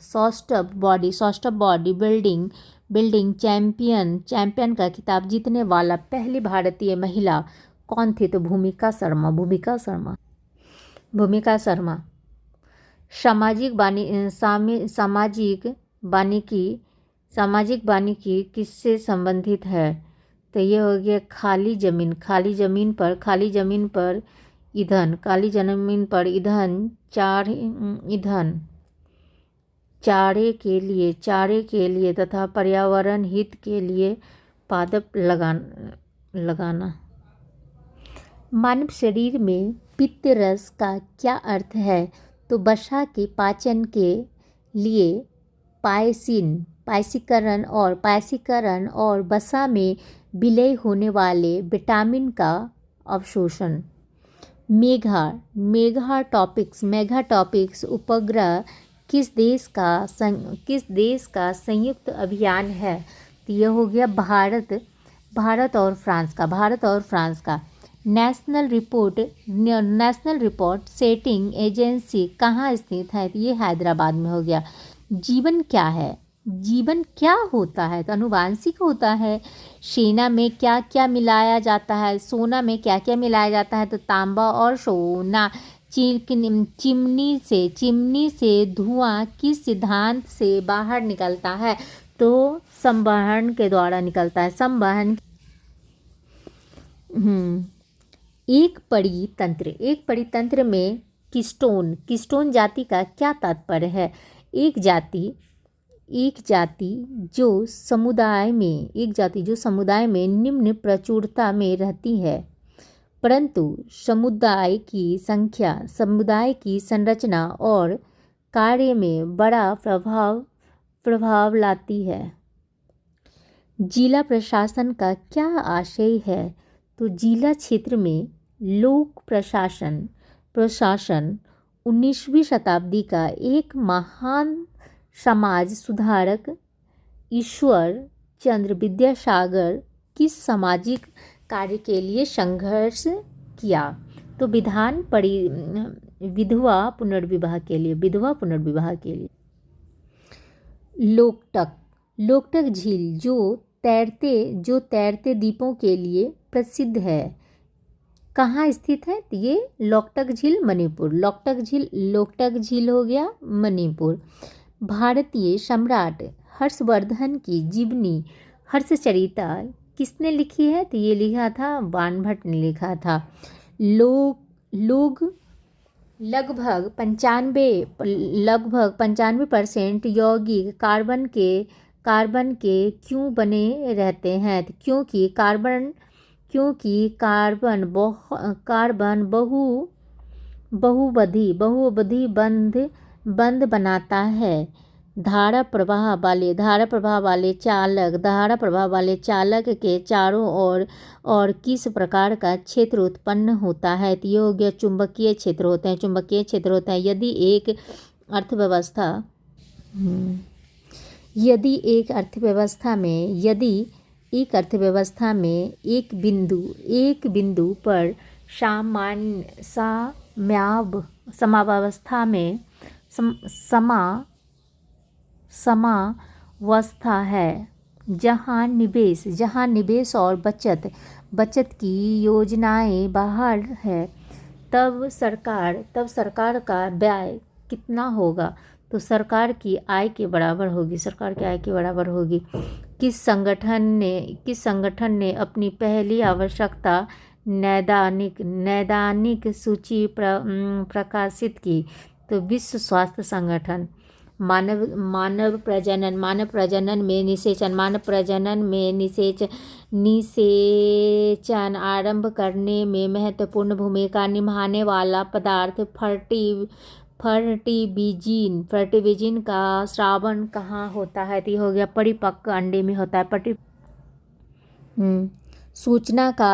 सॉफ्ट बॉडी बिल्डिंग चैंपियन का खिताब जीतने वाला पहली भारतीय महिला कौन थी? तो भूमिका शर्मा। सामाजिक वानिकी किससे संबंधित है? तो ये हो गया खाली जमीन पर ईंधन चारे के लिए तथा पर्यावरण हित के लिए पादप लगाना। मानव शरीर में पित्त रस का क्या अर्थ है? तो वसा के पाचन के लिए पायसीकरण और वसा में विलय होने वाले विटामिन का अवशोषण। मेगा टॉपिक्स उपग्रह किस देश का संयुक्त अभियान है? तो यह हो गया भारत और फ्रांस का। नेशनल रिपोर्ट सेटिंग एजेंसी कहाँ स्थित है? तो ये हैदराबाद में हो गया। जीवन क्या होता है? तो अनुवांशिक होता है। सोना में क्या क्या मिलाया जाता है? तो तांबा और सोना। चिमनी से धुआं किस सिद्धांत से बाहर निकलता है? तो संवहन के द्वारा निकलता है। एक परितंत्र में किस्टोन जाति का क्या तात्पर्य है? एक जाति जो समुदाय में निम्न प्रचुरता में रहती है परंतु समुदाय की संरचना और कार्य में बड़ा प्रभाव लाती है। जिला प्रशासन का क्या आशय है? तो जिला क्षेत्र में लोक प्रशासन 19वीं शताब्दी का एक महान समाज सुधारक ईश्वर चंद्र विद्यासागर किस सामाजिक कार्य के लिए संघर्ष किया? तो विधवा पुनर्विवाह के लिए, विधवा पुनर्विवाह के लिए। लोकटक झील जो तैरते द्वीपों के लिए प्रसिद्ध है, कहाँ स्थित है? तो ये लोकटक झील मणिपुर। लोकटक झील हो गया मणिपुर। भारतीय सम्राट हर्षवर्धन की जीवनी हर्षचरिता किसने लिखी है? तो ये लिखा था बाणभट्ट ने लिखा था। लोग लगभग 95% यौगिक कार्बन के क्यों बने रहते हैं? तो क्योंकि कार्बन बहुबधी बंध बनाता है। धारा प्रवाह वाले चालक के चारों ओर किस प्रकार का क्षेत्र उत्पन्न होता है? तो ये हो गया चुंबकीय क्षेत्र होते हैं। यदि एक अर्थव्यवस्था में एक बिंदु पर समावस्था है, जहां निवेश और बचत की योजनाएं बाहर है, तब सरकार का व्यय कितना होगा? तो सरकार की आय के बराबर होगी। किस संगठन ने अपनी पहली आवश्यकता नैदानिक सूची प्रकाशित की? तो विश्व स्वास्थ्य संगठन। मानव प्रजनन में निषेचन आरंभ करने में महत्वपूर्ण भूमिका निभाने वाला पदार्थ फर्टिविजिन का स्रावन कहाँ होता है? तो हो गया परिपक्व अंडे में होता है। सूचना का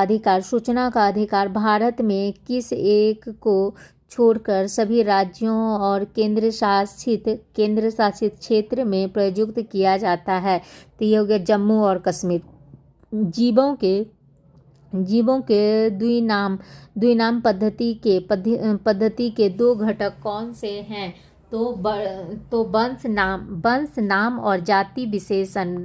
अधिकार भारत में किस एक को छोड़कर सभी राज्यों और केंद्र शासित क्षेत्र में प्रयुक्त किया जाता है? तो ये हो गया जम्मू और कश्मीर। जीवों के द्विनाम पद्धति के दो घटक कौन से हैं? तो वंश नाम और जाति विशेषण।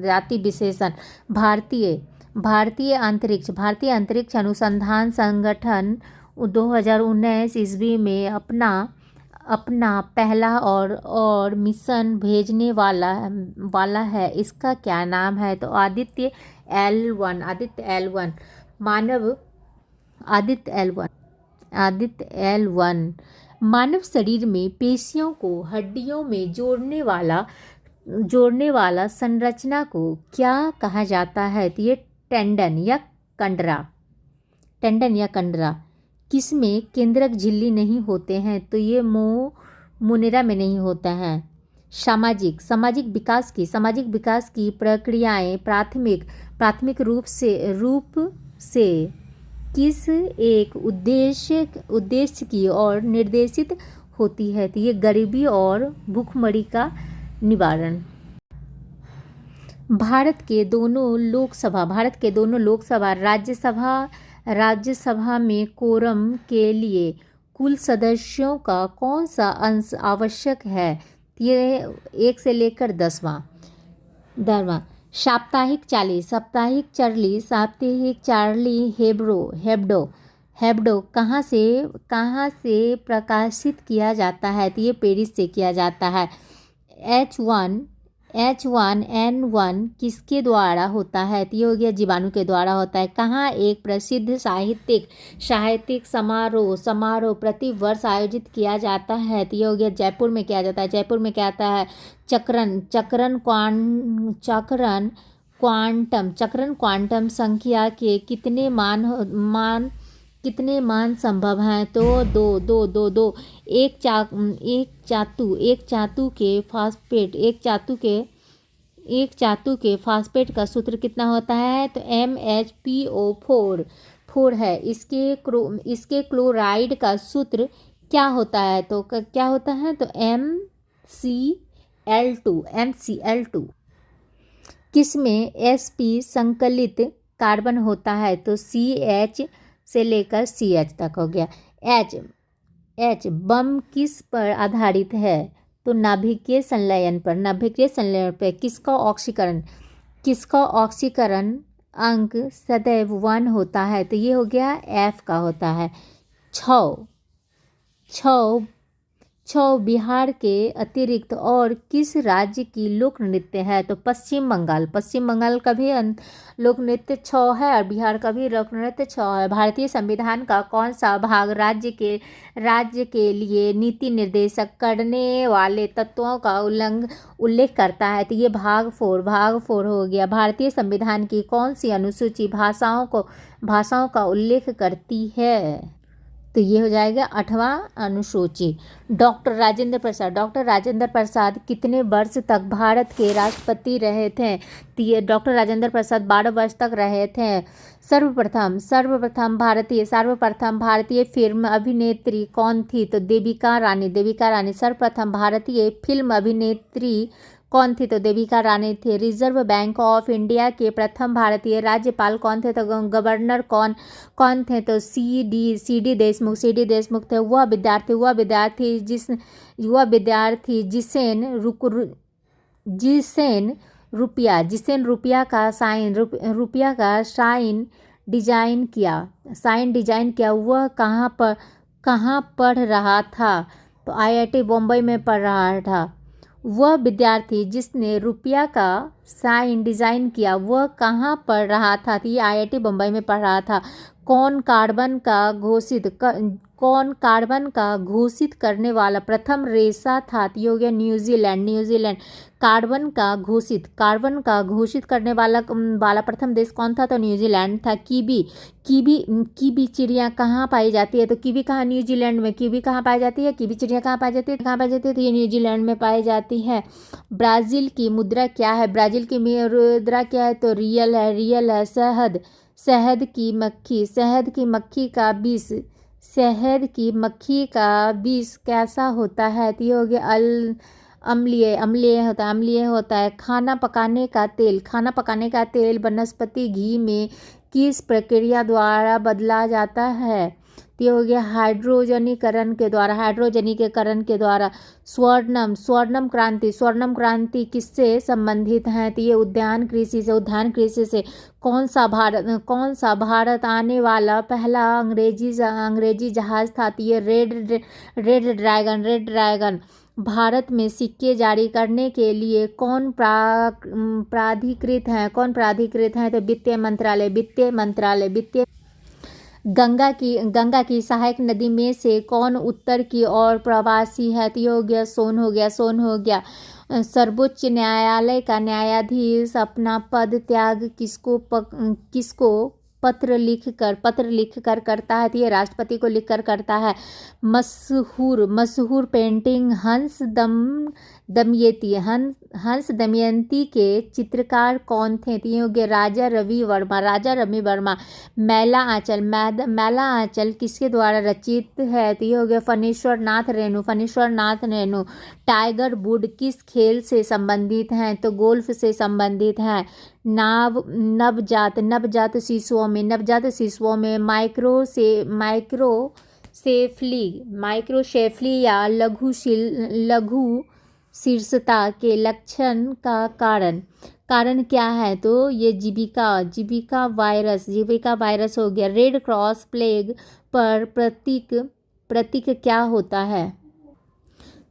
भारतीय अंतरिक्ष अनुसंधान संगठन 2019 ईस्वी में अपना पहला और मिशन भेजने वाला है। इसका क्या नाम है? तो आदित्य L1। मानव शरीर में पेशियों को हड्डियों में जोड़ने वाला संरचना को क्या कहा जाता है? तो ये टेंडन या कंडरा। किसमें केंद्रक झिल्ली नहीं होते हैं? तो ये मुनेरा में नहीं होता है। सामाजिक विकास की प्रक्रियाएं प्राथमिक रूप से किस एक उद्देश्य की ओर निर्देशित होती है? तो ये गरीबी और भूखमरी का निवारण। भारत के दोनों लोकसभा राज्यसभा में कोरम के लिए कुल सदस्यों का कौन सा अंश आवश्यक है? ये 1 से लेकर 10वां। साप्ताहिक चार्ली हेब्डो कहाँ से प्रकाशित किया जाता है? तो ये पेरिस से किया जाता है। H1N1 किसके द्वारा होता है? तो ये हो गया जीवाणु के द्वारा होता है। कहाँ एक प्रसिद्ध साहित्यिक समारोह प्रति वर्ष आयोजित किया जाता है? तो ये हो गया जयपुर में किया जाता है। चक्रण क्वांटम संख्या के कितने मान संभव हैं? तो दो। एक चातु के फास्फेट का सूत्र कितना होता है? तो MHPO4 है। इसके क्लोराइड का सूत्र क्या होता है? तो MCl2। किस में sp संकलित कार्बन होता है? तो CH से लेकर CH तक हो गया। H बम किस पर आधारित है? तो नाभिकीय संलयन पर। नाभिकीय संलयन पर किसका ऑक्सीकरण अंक सदैव 1 होता है? तो ये हो गया F का होता है। छौ बिहार के अतिरिक्त और किस राज्य की लोक नृत्य है? तो पश्चिम बंगाल का भी लोक नृत्य छौ है और बिहार का भी लोक नृत्य छौ है। भारतीय संविधान का कौन सा भाग राज्य के लिए नीति निर्देशक करने वाले तत्वों का उल्लेख करता है? तो ये भाग 4 हो गया। भारतीय संविधान की कौन सी अनुसूची भाषाओं का उल्लेख करती है? तो ये हो जाएगा 8वां अनुसूची। डॉक्टर राजेंद्र प्रसाद कितने वर्ष तक भारत के राष्ट्रपति रहे थे? तो ये डॉक्टर राजेंद्र प्रसाद 12 वर्ष तक रहे थे। सर्वप्रथम भारतीय फिल्म अभिनेत्री कौन थी? तो देविका रानी। सर्वप्रथम भारतीय फिल्म अभिनेत्री कौन थी? तो देविका रानी थे। रिजर्व बैंक ऑफ इंडिया के प्रथम भारतीय राज्यपाल कौन थे? तो गवर्नर कौन थे? तो सी डी देशमुख थे। वह विद्यार्थी जिसेन रुपया का साइन डिजाइन किया वह कहाँ पढ़ रहा था? तो IIT बॉम्बे में पढ़ रहा था। वह विद्यार्थी जिसने रुपया का साइन डिजाइन किया वह कहाँ पढ़ रहा था? तो ये IIT बम्बई में पढ़ रहा था। कौन कार्बन का घोषित करने वाला प्रथम रेशा था? तो ये हो गया न्यूजीलैंड। कार्बन का घोषित करने वाला प्रथम देश कौन था? तो न्यूजीलैंड था। कीवी चिड़िया कहाँ पाई जाती है? तो कीवी कहाँ? न्यूजीलैंड में। कीवी कहाँ पाई जाती है? कीवी चिड़िया कहाँ पाई जाती है? तो ये न्यूजीलैंड में पाई जाती है। ब्राज़ील की मुद्रा क्या है? तो रियल है। शहद की मक्खी का विष कैसा होता है? तो ये हो गया अम्लीय होता है। खाना पकाने का तेल वनस्पति घी में किस प्रक्रिया द्वारा बदला जाता है? तो ये हो गया हाइड्रोजनीकरण के द्वारा। स्वर्णम क्रांति किससे संबंधित है? तो ये उद्यान कृषि से। कौन सा भारत आने वाला पहला अंग्रेजी जहाज था? तो ये रेड ड्रैगन। भारत में सिक्के जारी करने के लिए कौन प्राधिकृत है? तो वित्त मंत्रालय। गंगा की सहायक नदी में से कौन उत्तर की ओर प्रवासी है? तो ये हो गया सोन हो गया। सर्वोच्च न्यायालय का न्यायाधीश अपना पद त्याग किसको पत्र लिखकर करता है? तो ये राष्ट्रपति को लिखकर करता है। मशहूर पेंटिंग हंस दमयंती के चित्रकार कौन थे? तो ये हो गया राजा रवि वर्मा। मैला आंचल किसके द्वारा रचित है? तो ये हो गया फणीश्वर नाथ रेणु। टाइगर वुड किस खेल से संबंधित हैं? तो गोल्फ से संबंधित हैं। नवजात शिशुओं में माइक्रोसेफली या लघु शीर्षता के लक्षण का कारण क्या है? तो ये जीविका वायरस हो गया। रेड क्रॉस फ्लैग पर प्रतीक क्या होता है?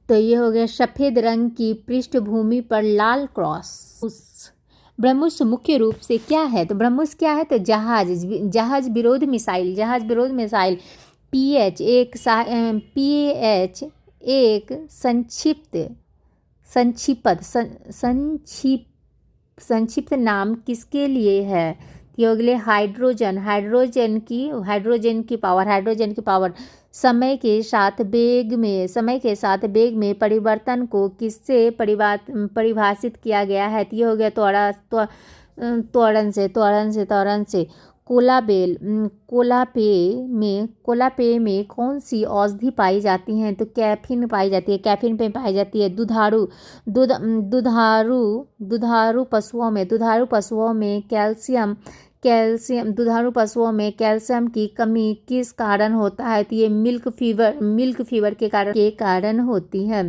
तो ये हो गया सफेद रंग की पृष्ठभूमि पर लाल क्रॉस। ब्रह्मोस मुख्य रूप से क्या है? तो ब्रह्मोस क्या है? तो जहाज विरोध मिसाइल। पीएच एक संक्षिप्त नाम किसके लिए है? ये हो गया हाइड्रोजन की पावर। समय के साथ बेग में परिवर्तन को किससे परिभाषित किया गया है? तो ये हो गया त्वरण से। कोलापे में कौन सी औषधि पाई जाती है? तो कैफीन पाई जाती है, कैफीन पे पाई जाती है। दुधारू पशुओं में कैल्शियम की कमी किस कारण होता है? तो ये मिल्क फीवर के कारण होती है।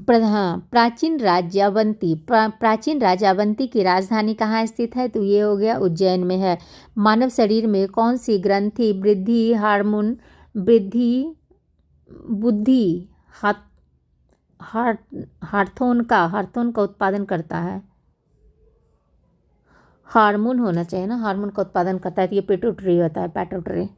प्राचीन राज्य अवंती की राजधानी कहाँ स्थित है? तो ये हो गया उज्जैन में है। मानव शरीर में कौन सी ग्रंथि वृद्धि हार्मोन वृद्धि बुद्धि हार्थोन का उत्पादन करता है? हार्मोन होना चाहिए ना, हार्मोन का उत्पादन करता है तो ये पिट्यूटरी होता है, pituitary.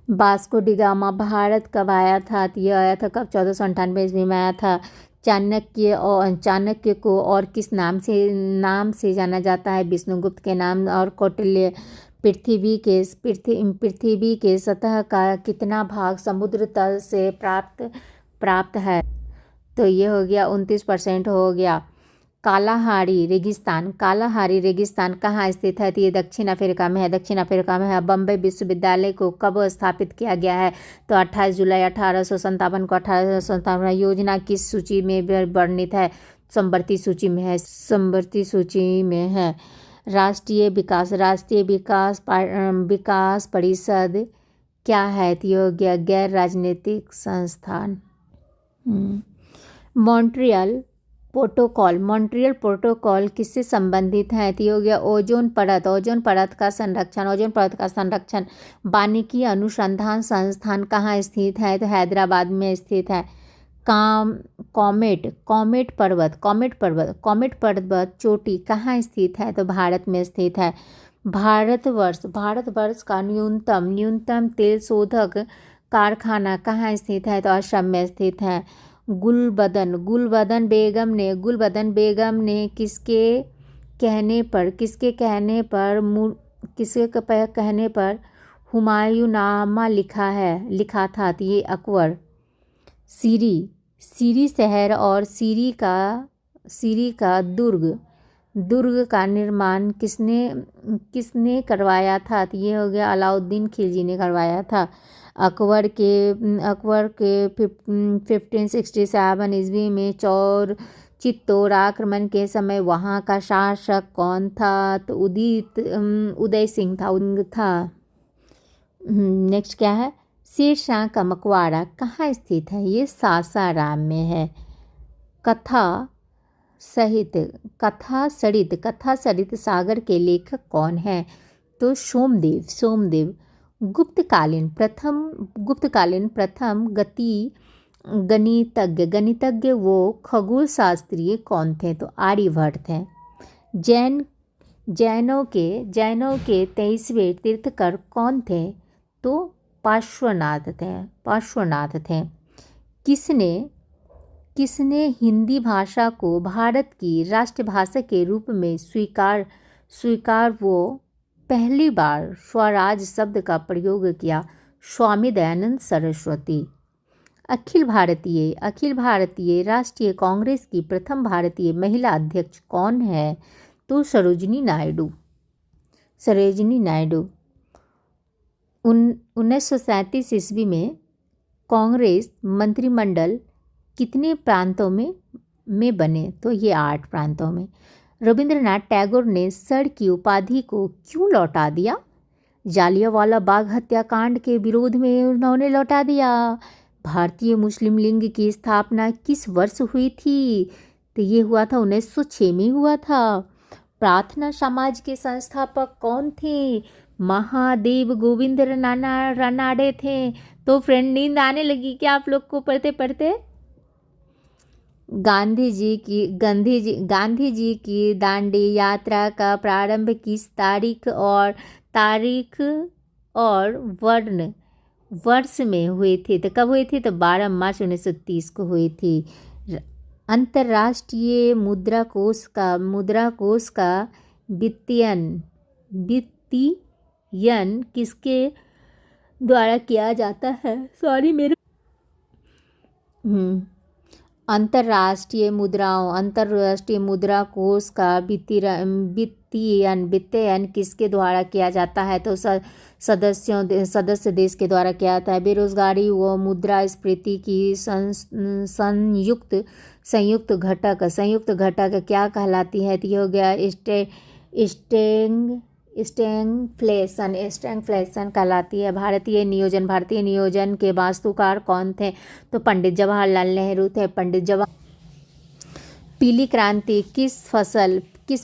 Vasco D gamma Bharat कब आया था? तो यह आया था कब? 1498 ईस्वी में आया था। चाणक्य को और किस नाम से जाना जाता है? विष्णुगुप्त के नाम। और कौटिल्य पृथ्वी के सतह का कितना भाग समुद्र तल से प्राप्त है? तो ये हो गया 29% हो गया। कालाहारी रेगिस्तान कहाँ स्थित है? तो ये दक्षिण अफ्रीका में है। बम्बई विश्वविद्यालय को कब स्थापित किया गया है? तो 28 जुलाई 1857 को। 1857 योजना किस सूची में वर्णित है? समवर्ती सूची में है। राष्ट्रीय विकास परिषद क्या है? तो ये हो गया गैर राजनीतिक संस्थान। मॉन्ट्रियल प्रोटोकॉल किससे संबंधित है? तो ये हो गया ओजोन परत का संरक्षण। वानिकी अनुसंधान संस्थान कहाँ स्थित है? तो हैदराबाद में स्थित है। कॉमेट पर्वत चोटी कहाँ स्थित है? तो भारत में स्थित है। भारतवर्ष का न्यूनतम तेल शोधक कारखाना कहाँ स्थित है? तो असम में स्थित है। गुलबदन बेगम ने किसके कहने पर हुमायूंनामा लिखा था? तो ये अकबर। सीरी शहर और सीरी का दुर्ग का निर्माण किसने करवाया था? तो ये हो गया अलाउद्दीन खिलजी ने करवाया था। अकबर के 1567 ईस्वी में चित्तौड़ आक्रमण के समय वहाँ का शासक कौन था? तो उदय सिंह था। नेक्स्ट क्या है? शेरशाह का मकबरा कहाँ स्थित है? ये सासाराम में है। कथा सरित सागर के लेखक कौन है? तो सोमदेव। गुप्तकालीन प्रथम गणितज्ञ वो खगोल शास्त्री कौन थे? तो आर्यभट्ट थे। जैनों के 23वें तीर्थंकर कौन थे? तो पार्श्वनाथ थे। किसने हिंदी भाषा को भारत की राष्ट्रभाषा के रूप में स्वीकार वो पहली बार स्वराज शब्द का प्रयोग किया? स्वामी दयानंद सरस्वती। अखिल भारतीय राष्ट्रीय कांग्रेस की प्रथम भारतीय महिला अध्यक्ष कौन है? तो सरोजिनी नायडू। 1937 ईस्वी में कांग्रेस मंत्रिमंडल कितने प्रांतों में बने? तो ये 8 प्रांतों में। रविंद्रनाथ टैगोर ने सर की उपाधि को क्यों लौटा दिया? जालियांवाला बाग हत्याकांड के विरोध में उन्होंने लौटा दिया। भारतीय मुस्लिम लीग की स्थापना किस वर्ष हुई थी? तो ये हुआ था 1906 में हुआ था। प्रार्थना समाज के संस्थापक कौन थे? महादेव गोविंद रानाडे थे। तो फ्रेंड नींद आने लगी क्या आप लोग को पढ़ते पढ़ते? गांधी जी की दांडी यात्रा का प्रारंभ किस तारीख और वर्ष में हुए थे? तो कब हुए थे? तो 12 मार्च 1930 को हुई थी। अंतर्राष्ट्रीय मुद्रा कोष का वित्तीयन किसके द्वारा किया जाता है? अंतर्राष्ट्रीय मुद्रा कोष का वित्तीयन किसके द्वारा किया जाता है? तो सदस्य देश के द्वारा किया जाता है। बेरोजगारी व मुद्रास्फीति की संयुक्त घटक क्या कहलाती है? तो ये हो गया स्टैगफ्लेशन कहलाती है। भारतीय नियोजन के वास्तुकार कौन थे? तो पंडित जवाहरलाल नेहरू थे। पीली क्रांति किस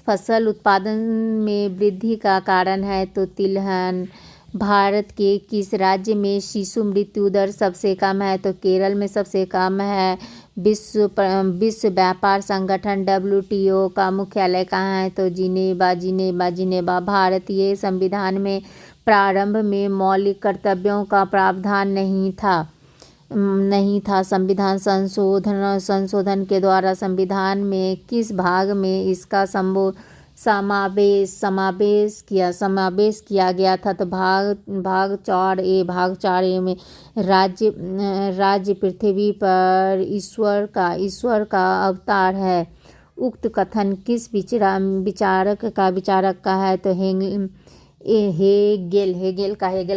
फसल उत्पादन में वृद्धि का कारण है? तो तिलहन। भारत के किस राज्य में शिशु मृत्यु दर सबसे कम है? तो केरल में सबसे कम है। विश्व व्यापार संगठन WTO का मुख्यालय कहाँ है? तो जिनेवा। भारतीय संविधान में प्रारंभ में मौलिक कर्तव्यों का प्रावधान नहीं था। संविधान संशोधन के द्वारा संविधान में किस भाग में इसका समावेश किया गया था? तो भाग 4A में राज्य पृथ्वी पर ईश्वर का अवतार है। उक्त कथन किस विचारक का है? तो हेगेल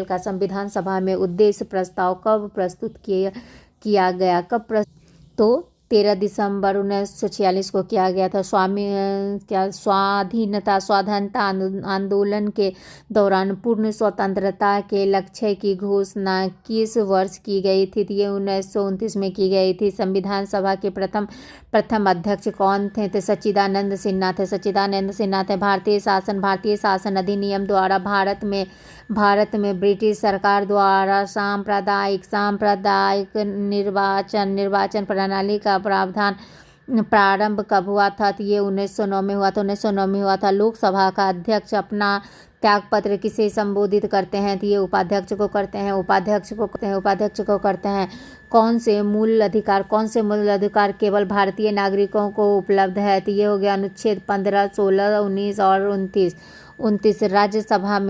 का। संविधान सभा में उद्देश्य प्रस्ताव कब प्रस्तुत किया गया? तो 13 दिसंबर 1946 को किया गया था। स्वाधीनता आंदोलन के दौरान पूर्ण स्वतंत्रता के लक्ष्य की घोषणा किस वर्ष की गई थी? ये 1929 में की गई थी। संविधान सभा के प्रथम अध्यक्ष कौन थे? तो सच्चिदानंद सिन्हा थे। भारतीय शासन अधिनियम द्वारा भारत में ब्रिटिश सरकार द्वारा सांप्रदायिक निर्वाचन प्रणाली का प्रारंभ कब हुआ था? तो ये 1909 में हुआ था। लोकसभा का अध्यक्ष अपना त्यागपत्र किसे संबोधित करते हैं? तो ये उपाध्यक्ष को करते हैं। कौन से मूल अधिकार केवल भारतीय नागरिकों को उपलब्ध है? तो ये हो गया अनुच्छेद 15, 16, 19 और 29।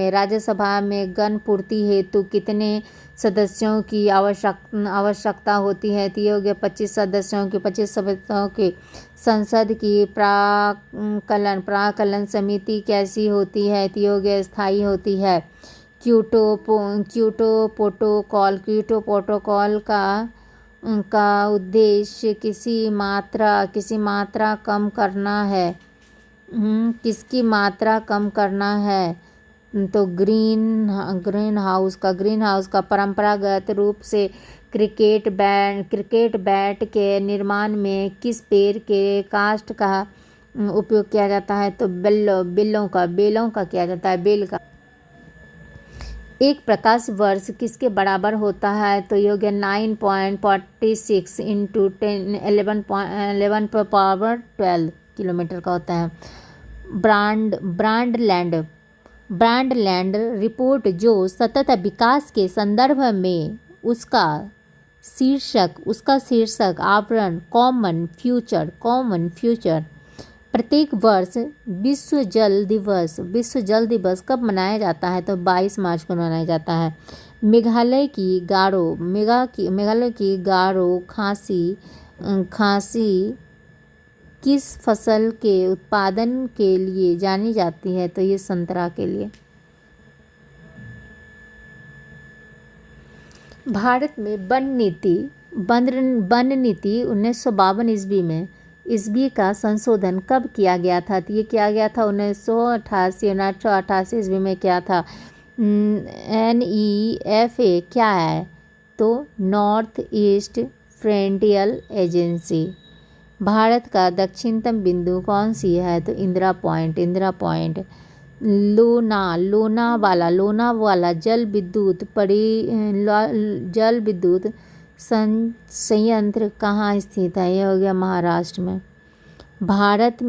राज्यसभा में गण पूर्ति हेतु कितने सदस्यों की आवश्यकता होती है? तो ये हो गया 25 सदस्यों की। संसद की प्राक्कलन समिति कैसी होती है? तो ये हो गया स्थायी होती है। क्योटो प्रोटोकॉल का उद्देश्य किसी मात्रा कम करना है। किसकी मात्रा कम करना है? तो ग्रीन हाउस का परंपरागत रूप से क्रिकेट बैट के निर्माण में किस पेड़ के काष्ठ का उपयोग किया जाता है? तो बेलों का किया जाता है, बेल का। एक प्रकाश वर्ष किसके बराबर होता है? तो ये हो गया 9.46 इंटू 11 किलोमीटर का होता है। ब्रांडलैंड रिपोर्ट जो सतत विकास के संदर्भ में उसका शीर्षक आवरण कॉमन फ्यूचर। प्रत्येक वर्ष विश्व जल दिवस कब मनाया जाता है? तो 22 मार्च को मनाया जाता है। मेघालय की गारो खांसी किस फसल के उत्पादन के लिए जानी जाती है? तो ये संतरा के लिए। भारत में वन नीति 1952 ईस्वी का संशोधन कब किया गया था? तो ये किया गया था 1988 ईस्वी में किया था। NEFA क्या है? तो north east frontier agency. Bharat का दक्षिणतम बिंदु कौन सी है? तो इंदिरा पॉइंट। लोनावाला जल विद्युत संयंत्र कहाँ स्थित है? यह हो गया महाराष्ट्र में। भारत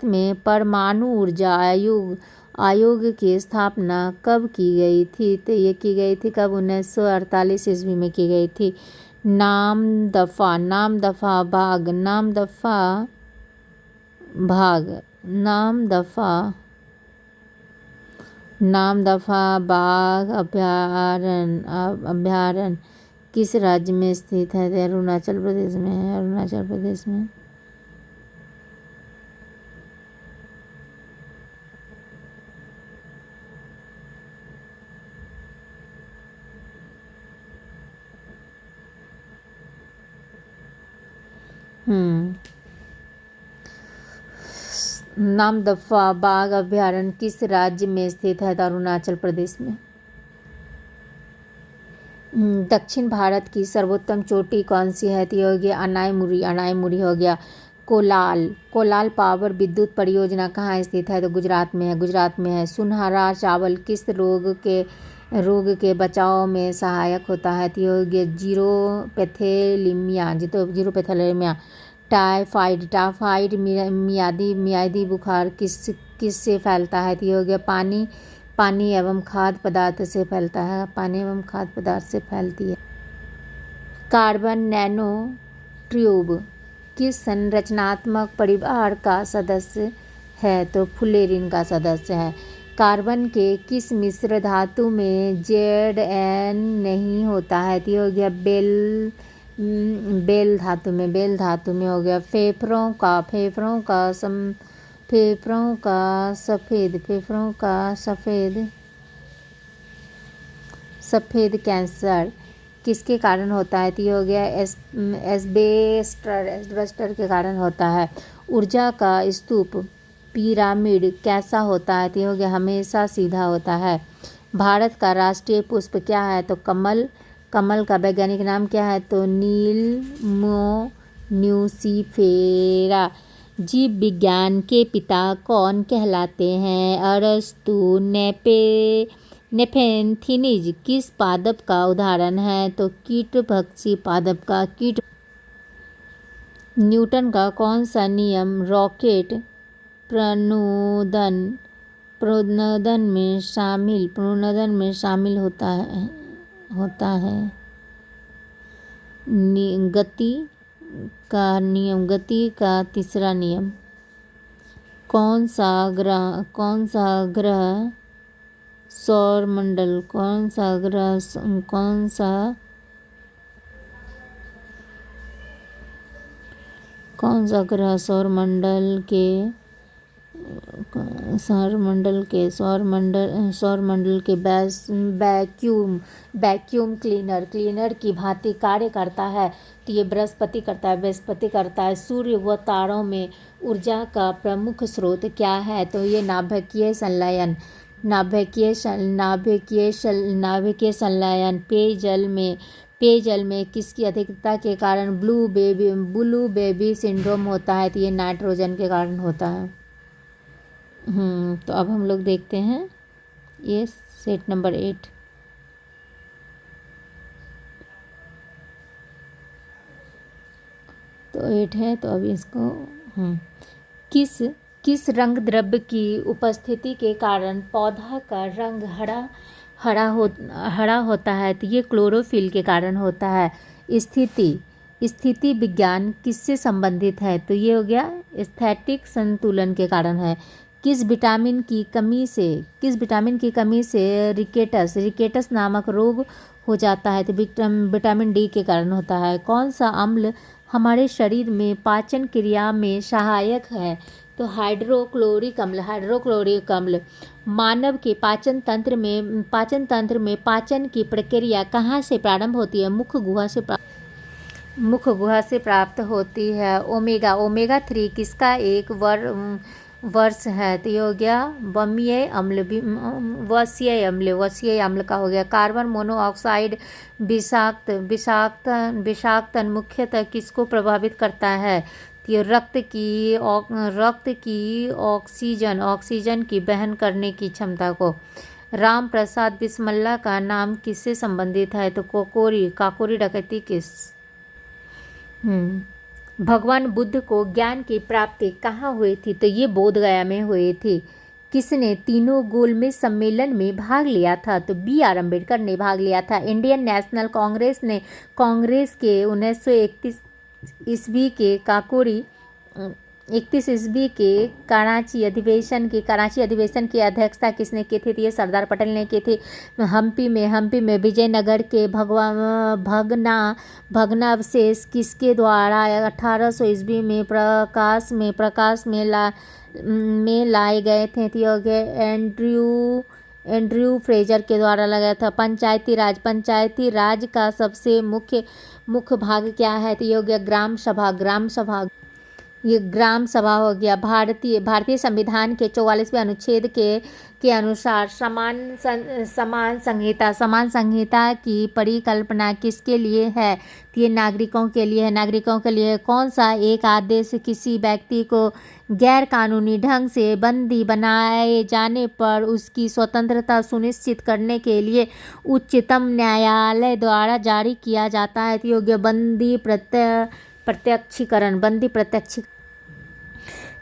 में परमाणु ऊर्जा आयोग की स्थापना कब की गई थी? तो ये की गई थी कब? 1948 ईस्वी में की गई थी। नाम दफा भाग नामदफा बाघ अभयारण्य किस राज्य में स्थित है? अरुणाचल प्रदेश में है, अरुणाचल प्रदेश में। नामदफा बाघ अभयारण्य किस राज्य में स्थित है? अरुणाचल प्रदेश में। दक्षिण भारत की सर्वोत्तम चोटी कौन सी है? तो ये हो गया अनाईमुरी, अनाईमुरी हो गया। कोलाल पावर विद्युत परियोजना कहाँ स्थित है? तो गुजरात में है, गुजरात में है। सुनहरा चावल किस रोग के बचाव में सहायक होता है? तो ये हो गया जीरोपैथेलेमिया। टाइफाइड मियादी बुखार किससे फैलता है? तो ये हो गया पानी एवं खाद्य पदार्थ से फैलता है, पानी एवं खाद्य पदार्थ से फैलती है। कार्बन नैनो ट्यूब किस संरचनात्मक परिवार का सदस्य है? तो फुलेरिन का सदस्य है। कार्बन के किस मिश्र धातु में Zn नहीं होता है? तो ये हो गया बेल धातु में हो गया। फेफड़ों का सफ़ेद कैंसर किसके कारण होता है? तो ये हो गया एस्बेस्टर के कारण होता है। ऊर्जा का स्तूप पिरामिड कैसा होता है? तो ये हो गया हमेशा सीधा होता है। भारत का राष्ट्रीय पुष्प क्या है? तो कमल का वैज्ञानिक नाम क्या है? तो नीलमो न्यूसीफेरा। जीव विज्ञान के पिता कौन कहलाते हैं? अरस्तु। नेफेन्थीनिज किस पादप का उदाहरण है? तो कीटभक्षी पादप का। न्यूटन का कौन सा नियम रॉकेट प्रणोदन में शामिल होता है? गति का तीसरा नियम। कौन सा ग्रह सौरमंडल के वैक्यूम क्लीनर की भांति कार्य करता है? तो ये बृहस्पति करता है। सूर्य व तारों में ऊर्जा का प्रमुख स्रोत क्या है? तो ये नाभिकीय संलयन। पेयजल में किसकी अधिकता के कारण ब्लू बेबी सिंड्रोम होता है? तो ये नाइट्रोजन के कारण होता है। तो अब हम लोग देखते हैं ये सेट नंबर 8। तो 8 है, तो अब इसको किस रंग द्रव्य की उपस्थिति के कारण पौधा का रंग हरा होता है? तो ये क्लोरोफिल के कारण होता है। स्थिति विज्ञान किससे संबंधित है? तो ये हो गया एस्थेटिक संतुलन के कारण है। किस विटामिन की कमी से रिकेटस नामक रोग हो जाता है? तो विटामिन डी के कारण होता है। कौन सा अम्ल हमारे शरीर में पाचन क्रिया में सहायक है? तो हाइड्रोक्लोरिक अम्ल। मानव के पाचन तंत्र में पाचन की प्रक्रिया कहाँ से प्रारंभ होती है? मुख गुहा से प्राप्त होती है। ओमेगा 3 किसका एक वर्ष है? तो ये हो गया वसीय अम्ल का हो गया। कार्बन मोनोऑक्साइड विषाक्तन मुख्यतः किसको प्रभावित करता है? तो ये रक्त की ऑक्सीजन की वहन करने की क्षमता को। राम प्रसाद बिस्मिल्ला का नाम किससे संबंधित है? तो काकोरी डकैती किस। भगवान बुद्ध को ज्ञान की प्राप्ति कहाँ हुई थी? तो ये बोध गया में हुई थी। किसने तीनों गोलमेज सम्मेलन में भाग लिया था? तो BR अम्बेडकर ने भाग लिया था। इंडियन नेशनल कांग्रेस ने कांग्रेस के 1931 ईस्वी के 31 ईस्वी के कराची अधिवेशन की अध्यक्षता किसने की थी? तो ये सरदार पटेल ने की थी। हम्पी में विजयनगर के भग्नावशेष किसके द्वारा 1800 ईस्वी में प्रकाश में लाए गए थे? तो ये एंड्रयू फ्रेजर के द्वारा लगाया था। पंचायती राज का सबसे मुख्य भाग क्या है? तो ये हो गया ग्राम सभा। ये ग्राम सभा हो गया। भारतीय संविधान के 44वें अनुच्छेद के अनुसार समान संहिता की परिकल्पना किसके लिए है? तो ये नागरिकों के लिए। कौन सा एक आदेश किसी व्यक्ति को गैर कानूनी ढंग से बंदी बनाए जाने पर उसकी स्वतंत्रता सुनिश्चित करने के लिए उच्चतम न्यायालय द्वारा जारी किया जाता है? तो योग्य बंदी प्रत्यक्षीकरण।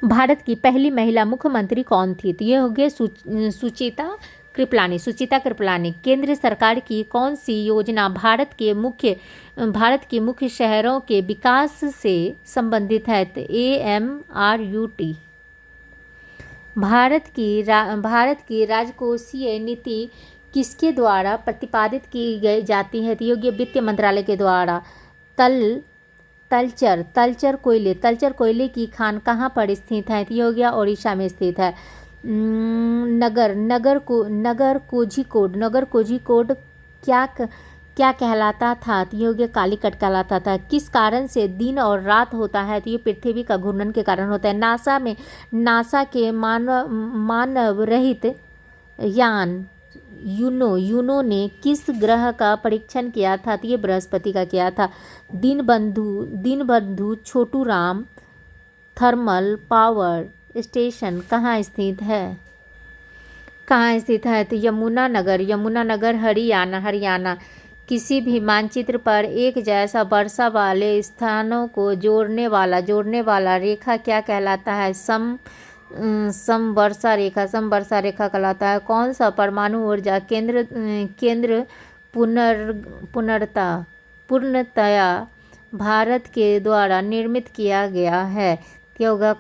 भारत की पहली महिला मुख्यमंत्री कौन थी? तो ये हो गया सुचिता कृपलानी। केंद्र सरकार की कौन सी योजना भारत के मुख्य शहरों के विकास से संबंधित है? तो AMRUT। भारत की राजकोषीय नीति किसके द्वारा प्रतिपादित की जाती है? तो योग्य वित्त मंत्रालय के द्वारा। तलचर कोयले की खान कहाँ पर स्थित है? तो ये हो गया ओडिशा में स्थित है। नगर कोझिकोड क्या कहलाता था? तो ये हो गया कालीकट कहलाता था। किस कारण से दिन और रात होता है? तो ये पृथ्वी का घूर्णन के कारण होता है। नासा के मानव रहित यान यूनो ने किस ग्रह का परीक्षण किया था? तो ये बृहस्पति का किया था। Deenbandhu Chhotu Ram thermal power station कहाँ स्थित है? तो यमुनानगर हरियाणा। किसी भी मानचित्र पर एक जैसा वर्षा वाले स्थानों को जोड़ने वाला रेखा क्या कहलाता है? समवर्षा रेखा कहलाता है। कौन सा परमाणु ऊर्जा केंद्र पूर्णतया भारत के द्वारा निर्मित किया गया है? क्या होगा?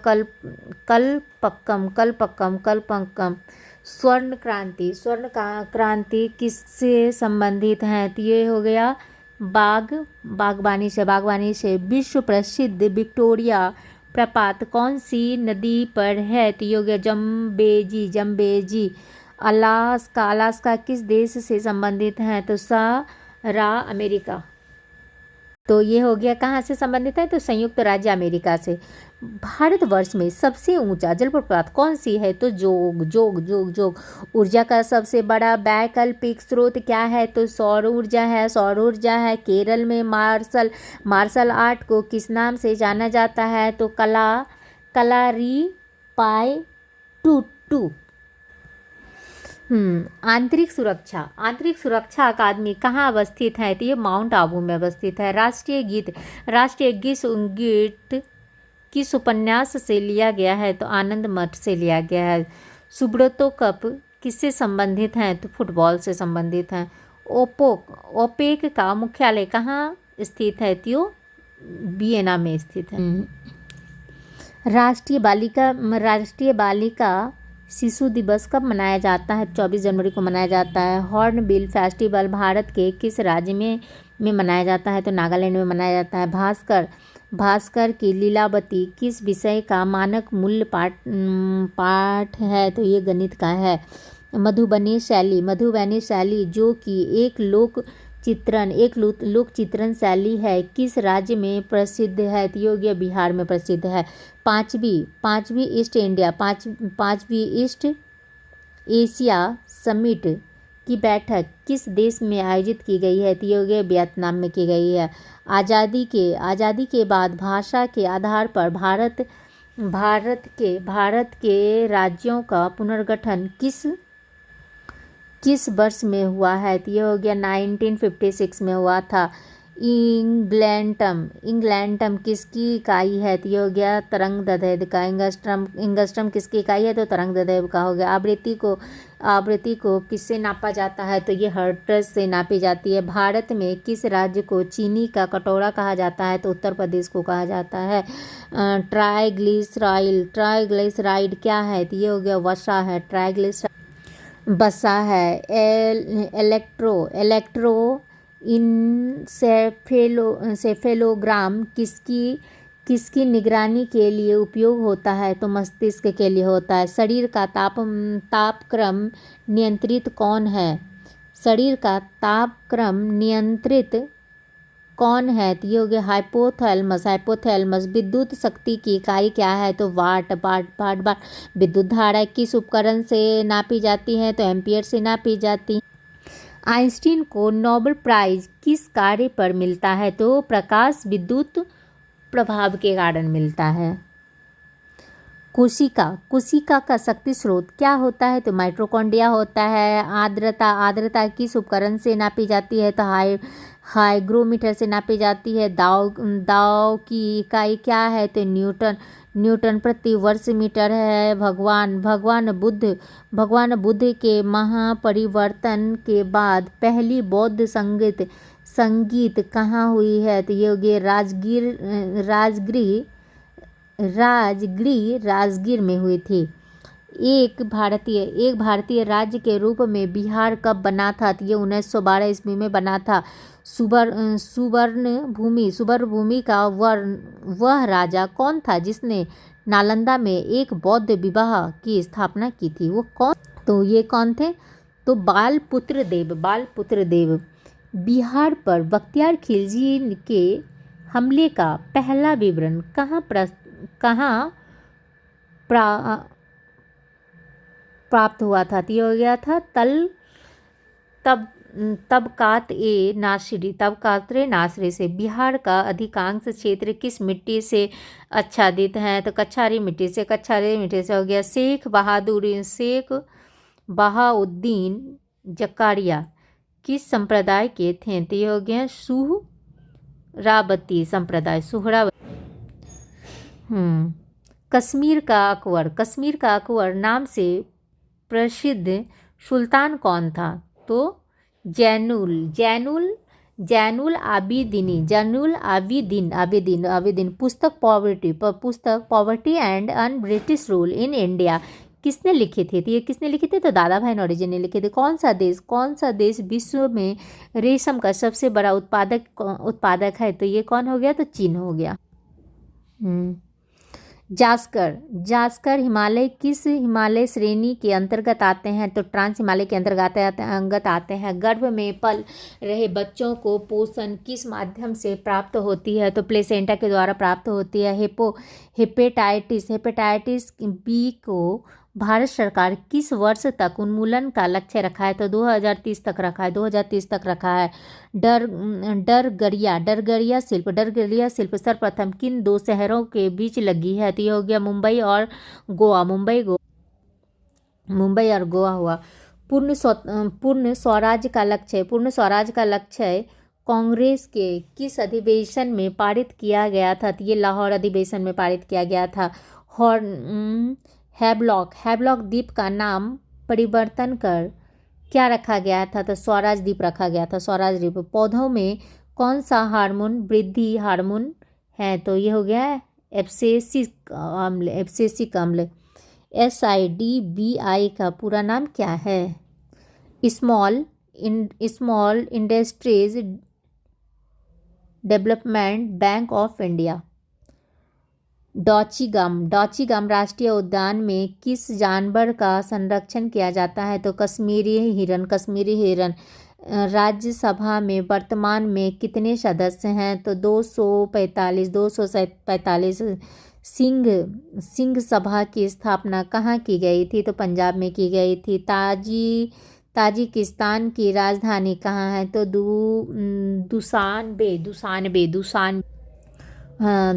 कलपक्कम। स्वर्ण क्रांति किससे संबंधित है? तो ये हो गया बागवानी से। विश्व प्रसिद्ध विक्टोरिया प्रपात कौन सी नदी पर है? तो ये हो गया जम्बेजी। अलास्का किस देश से संबंधित है? तो अमेरिका। तो ये हो गया कहाँ से संबंधित है? तो संयुक्त राज्य अमेरिका से। भारतवर्ष में सबसे ऊंचा जलप्रपात कौन सी है? तो जोग। ऊर्जा का सबसे बड़ा वैकल्पिक स्रोत क्या है? तो सौर ऊर्जा है। केरल में मार्शल आर्ट को किस नाम से जाना जाता है? तो कलारीपायट्टू। आंतरिक सुरक्षा अकादमी कहाँ अवस्थित है? तो ये माउंट आबू में अवस्थित है। राष्ट्रीय गीत किस उपन्यास से लिया गया है? तो आनंद मठ से लिया गया है। सुब्रतो कप किससे संबंधित हैं? तो फुटबॉल से संबंधित हैं। ओपेक का मुख्यालय कहाँ स्थित है? तो वियना में स्थित है। राष्ट्रीय बालिका शिशु दिवस कब मनाया जाता है? 24 जनवरी को मनाया जाता है। हॉर्नबिल फेस्टिवल भारत के किस राज्य में मनाया जाता है? तो नागालैंड में मनाया जाता है। भास्कर की लीलावती किस विषय का मानक मूल्य पाठ है? तो ये गणित का है। मधुबनी शैली जो कि एक लोक चित्रण शैली है किस राज्य में प्रसिद्ध है? तो योग्य बिहार में प्रसिद्ध है। पांचवी ईस्ट एशिया समिट की बैठक किस देश में आयोजित की गई है? तो योग्य वियतनाम में की गई है। आज़ादी के बाद भाषा के आधार पर भारत के राज्यों का पुनर्गठन किस वर्ष में हुआ है? तो ये हो गया 1956 में हुआ था। इंग्लैंडम किसकी इकाई है? तो ये हो गया तरंग दैर्ध्य का। एंगस्ट्रम किसकी इकाई है? तो तरंग दैर्ध्य का हो गया। आवृत्ति को किससे नापा जाता है? तो ये हर्ट्ज से नापी जाती है। भारत में किस राज्य को चीनी का कटोरा कहा जाता है? तो उत्तर प्रदेश को कहा जाता है। ट्राइग्लिसराइड क्या है? तो ये हो गया वसा है। ट्राइग्लिसराइड वसा है। इलेक्ट्रो इंसेफेलोग्राम किसकी निगरानी के लिए उपयोग होता है? तो मस्तिष्क के लिए होता है। शरीर का तापक्रम नियंत्रित कौन है? शरीर का तापक्रम नियंत्रित कौन है? तो ये हो गया हाइपोथैलेमस। विद्युत शक्ति की इकाई क्या है? तो वाट। विद्युत धारा किस उपकरण से नापी जाती है? तो एम्पियर से नापी जाती है। आइंस्टीन को नोबेल प्राइज किस कार्य पर मिलता है? तो प्रकाश विद्युत प्रभाव के कारण मिलता है। कोशिका का शक्ति स्रोत क्या होता है? तो माइटोकॉन्ड्रिया होता है। आर्द्रता किस उपकरण से नापी जाती है? तो हाइग्रोमीटर से नापी जाती है। दाव की इकाई क्या है? तो न्यूटन प्रति वर्ष मीटर है। भगवान बुद्ध के महापरिवर्तन के बाद पहली बौद्ध संगीत कहाँ हुई है? तो ये हो गया राजगीर में हुई थी। एक भारतीय राज्य के रूप में बिहार कब बना था? तो ये 1912 ईस्वी में बना था। सुवर्ण भूमि का वह राजा कौन था जिसने नालंदा में एक बौद्ध विवाह की स्थापना की थी? वो कौन? तो ये कौन थे? तो बालपुत्र देव। बिहार पर बख्तियार खिलजी के हमले का पहला विवरण कहाँ प्राप्त हुआ था? तो ये हो गया था तबकात ए नासरी से। बिहार का अधिकांश क्षेत्र किस मिट्टी से आच्छादित है? तो कच्छारी मिट्टी से हो गया। शेख बहाउद्दीन जकारिया किस संप्रदाय के थे? तो ये हो गया सुहरावती संप्रदाय। कश्मीर का अकबर नाम से प्रसिद्ध सुल्तान कौन था? तो जैनुल आबिदीन। पुस्तक poverty and un British rule in India किसने लिखे थे? तो ये किसने लिखे थे? तो दादा भाई नौरोजी ने लिखे थे। कौन सा देश विश्व में रेशम का सबसे बड़ा उत्पादक है? तो ये कौन हो गया? तो चीन हो गया। जास्कर हिमालय किस हिमालय श्रेणी के अंतर्गत आते हैं? तो ट्रांस हिमालय के अंतर्गत आते हैं। गर्भ में पल रहे बच्चों को पोषण किस माध्यम से प्राप्त होती है? तो प्लेसेंटा के द्वारा प्राप्त होती है। हेपेटाइटिस बी को भारत सरकार किस वर्ष तक उन्मूलन का लक्ष्य रखा है? तो 2030 तक रखा है। डरगरिया शिल्प सर्वप्रथम किन दो शहरों के बीच लगी है? तो ये हो गया मुंबई और गोवा हुआ। पूर्ण स्वराज का लक्ष्य कांग्रेस के किस अधिवेशन में पारित किया गया था? तो ये लाहौर अधिवेशन में पारित किया गया था। हैवलॉक द्वीप का नाम परिवर्तन कर क्या रखा गया था? तो स्वराज द्वीप रखा गया था। स्वराज द्वीप। पौधों में कौन सा हार्मोन वृद्धि हार्मोन है? तो ये हो गया एब्सेसिक अम्ल। SIDBI का पूरा नाम क्या है? Small Industries Development Bank of India. Dachigam राष्ट्रीय उद्यान में किस जानवर का संरक्षण किया जाता है? तो कश्मीरी हिरन। राज्यसभा में वर्तमान में कितने सदस्य हैं? तो 245। सिंह सभा की स्थापना कहाँ की गई थी? तो पंजाब में की गई थी। ताजिकिस्तान की राजधानी कहाँ है? तो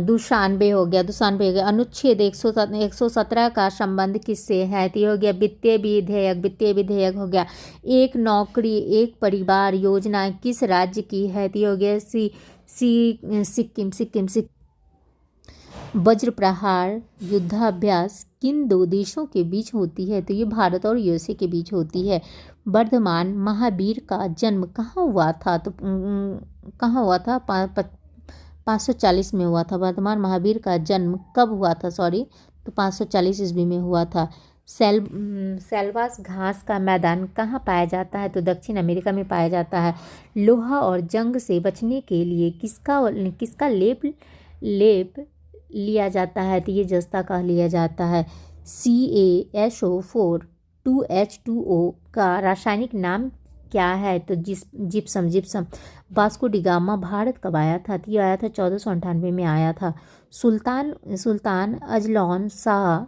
दुशानबे हो गया। अनुच्छेद 117 का संबंध किससे है? तो ये हो गया वित्तीय विधेयक हो गया। एक नौकरी एक परिवार योजना किस राज्य की है? तो ये हो गया सिक्किम सिक्किम सिक्किम। वज्र प्रहार युद्धाभ्यास किन दो देशों के बीच होती है? तो ये भारत और यूएसए के बीच होती है। वर्धमान महावीर का जन्म कहाँ हुआ था? तो कहाँ हुआ था? 540 में हुआ था। वर्धमान महावीर का जन्म कब हुआ था? सॉरी, तो 540 ईस्वी में हुआ था। सेल्वास घास का मैदान कहाँ पाया जाता है? तो दक्षिण अमेरिका में पाया जाता है। लोहा और जंग से बचने के लिए किसका लेप लिया जाता है? तो ये जस्ता का लिया जाता है। CaSO4 2H2O का रासायनिक नाम क्या है? तो gypsum. Vasco D gamma Bharat कब आया था? तो ये आया था 1498 में आया था। सुल्तान अजलौन शाह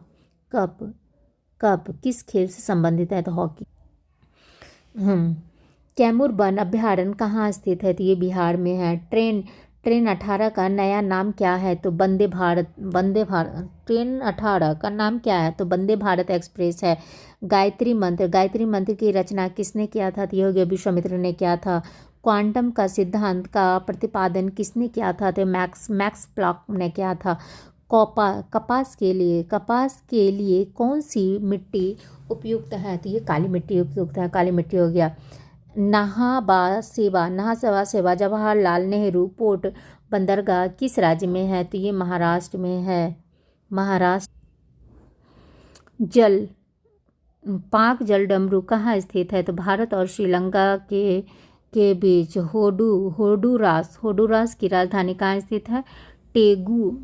कब किस खेल से संबंधित है? तो हॉकी। कैमूर वन अभ्यारण्य कहाँ स्थित है? तो ये बिहार में है। ट्रेन 18 का नया नाम क्या है? तो वंदे भारत। ट्रेन 18 का नाम क्या है? तो वंदे भारत एक्सप्रेस है। गायत्री मंत्र की रचना किसने किया था? तो योगी विश्वामित्र ने किया था। क्वांटम का सिद्धांत का प्रतिपादन किसने किया था? तो मैक्स प्लॉक ने किया था। कपास के लिए कौन सी मिट्टी उपयुक्त है? तो ये काली मिट्टी उपयुक्त है। काली मिट्टी हो गया। नहाबा सेवा जवाहरलाल नेहरू पोर्ट बंदरगाह किस राज्य में है? तो ये महाराष्ट्र में है। महाराष्ट्र। पाक जल डमरू कहाँ स्थित है? तो भारत और श्रीलंका के बीच। होडुरास की राजधानी कहाँ स्थित है? टेगू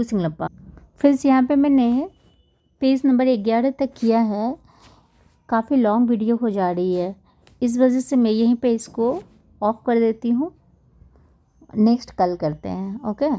सिंगलप्पा। फ्रेंड्स, यहाँ पे मैंने पेज नंबर 11 तक किया है। काफ़ी लॉन्ग वीडियो हो जा रही है, इस वजह से मैं यहीं पे इसको ऑफ कर देती हूँ। नेक्स्ट कल करते हैं। ओके।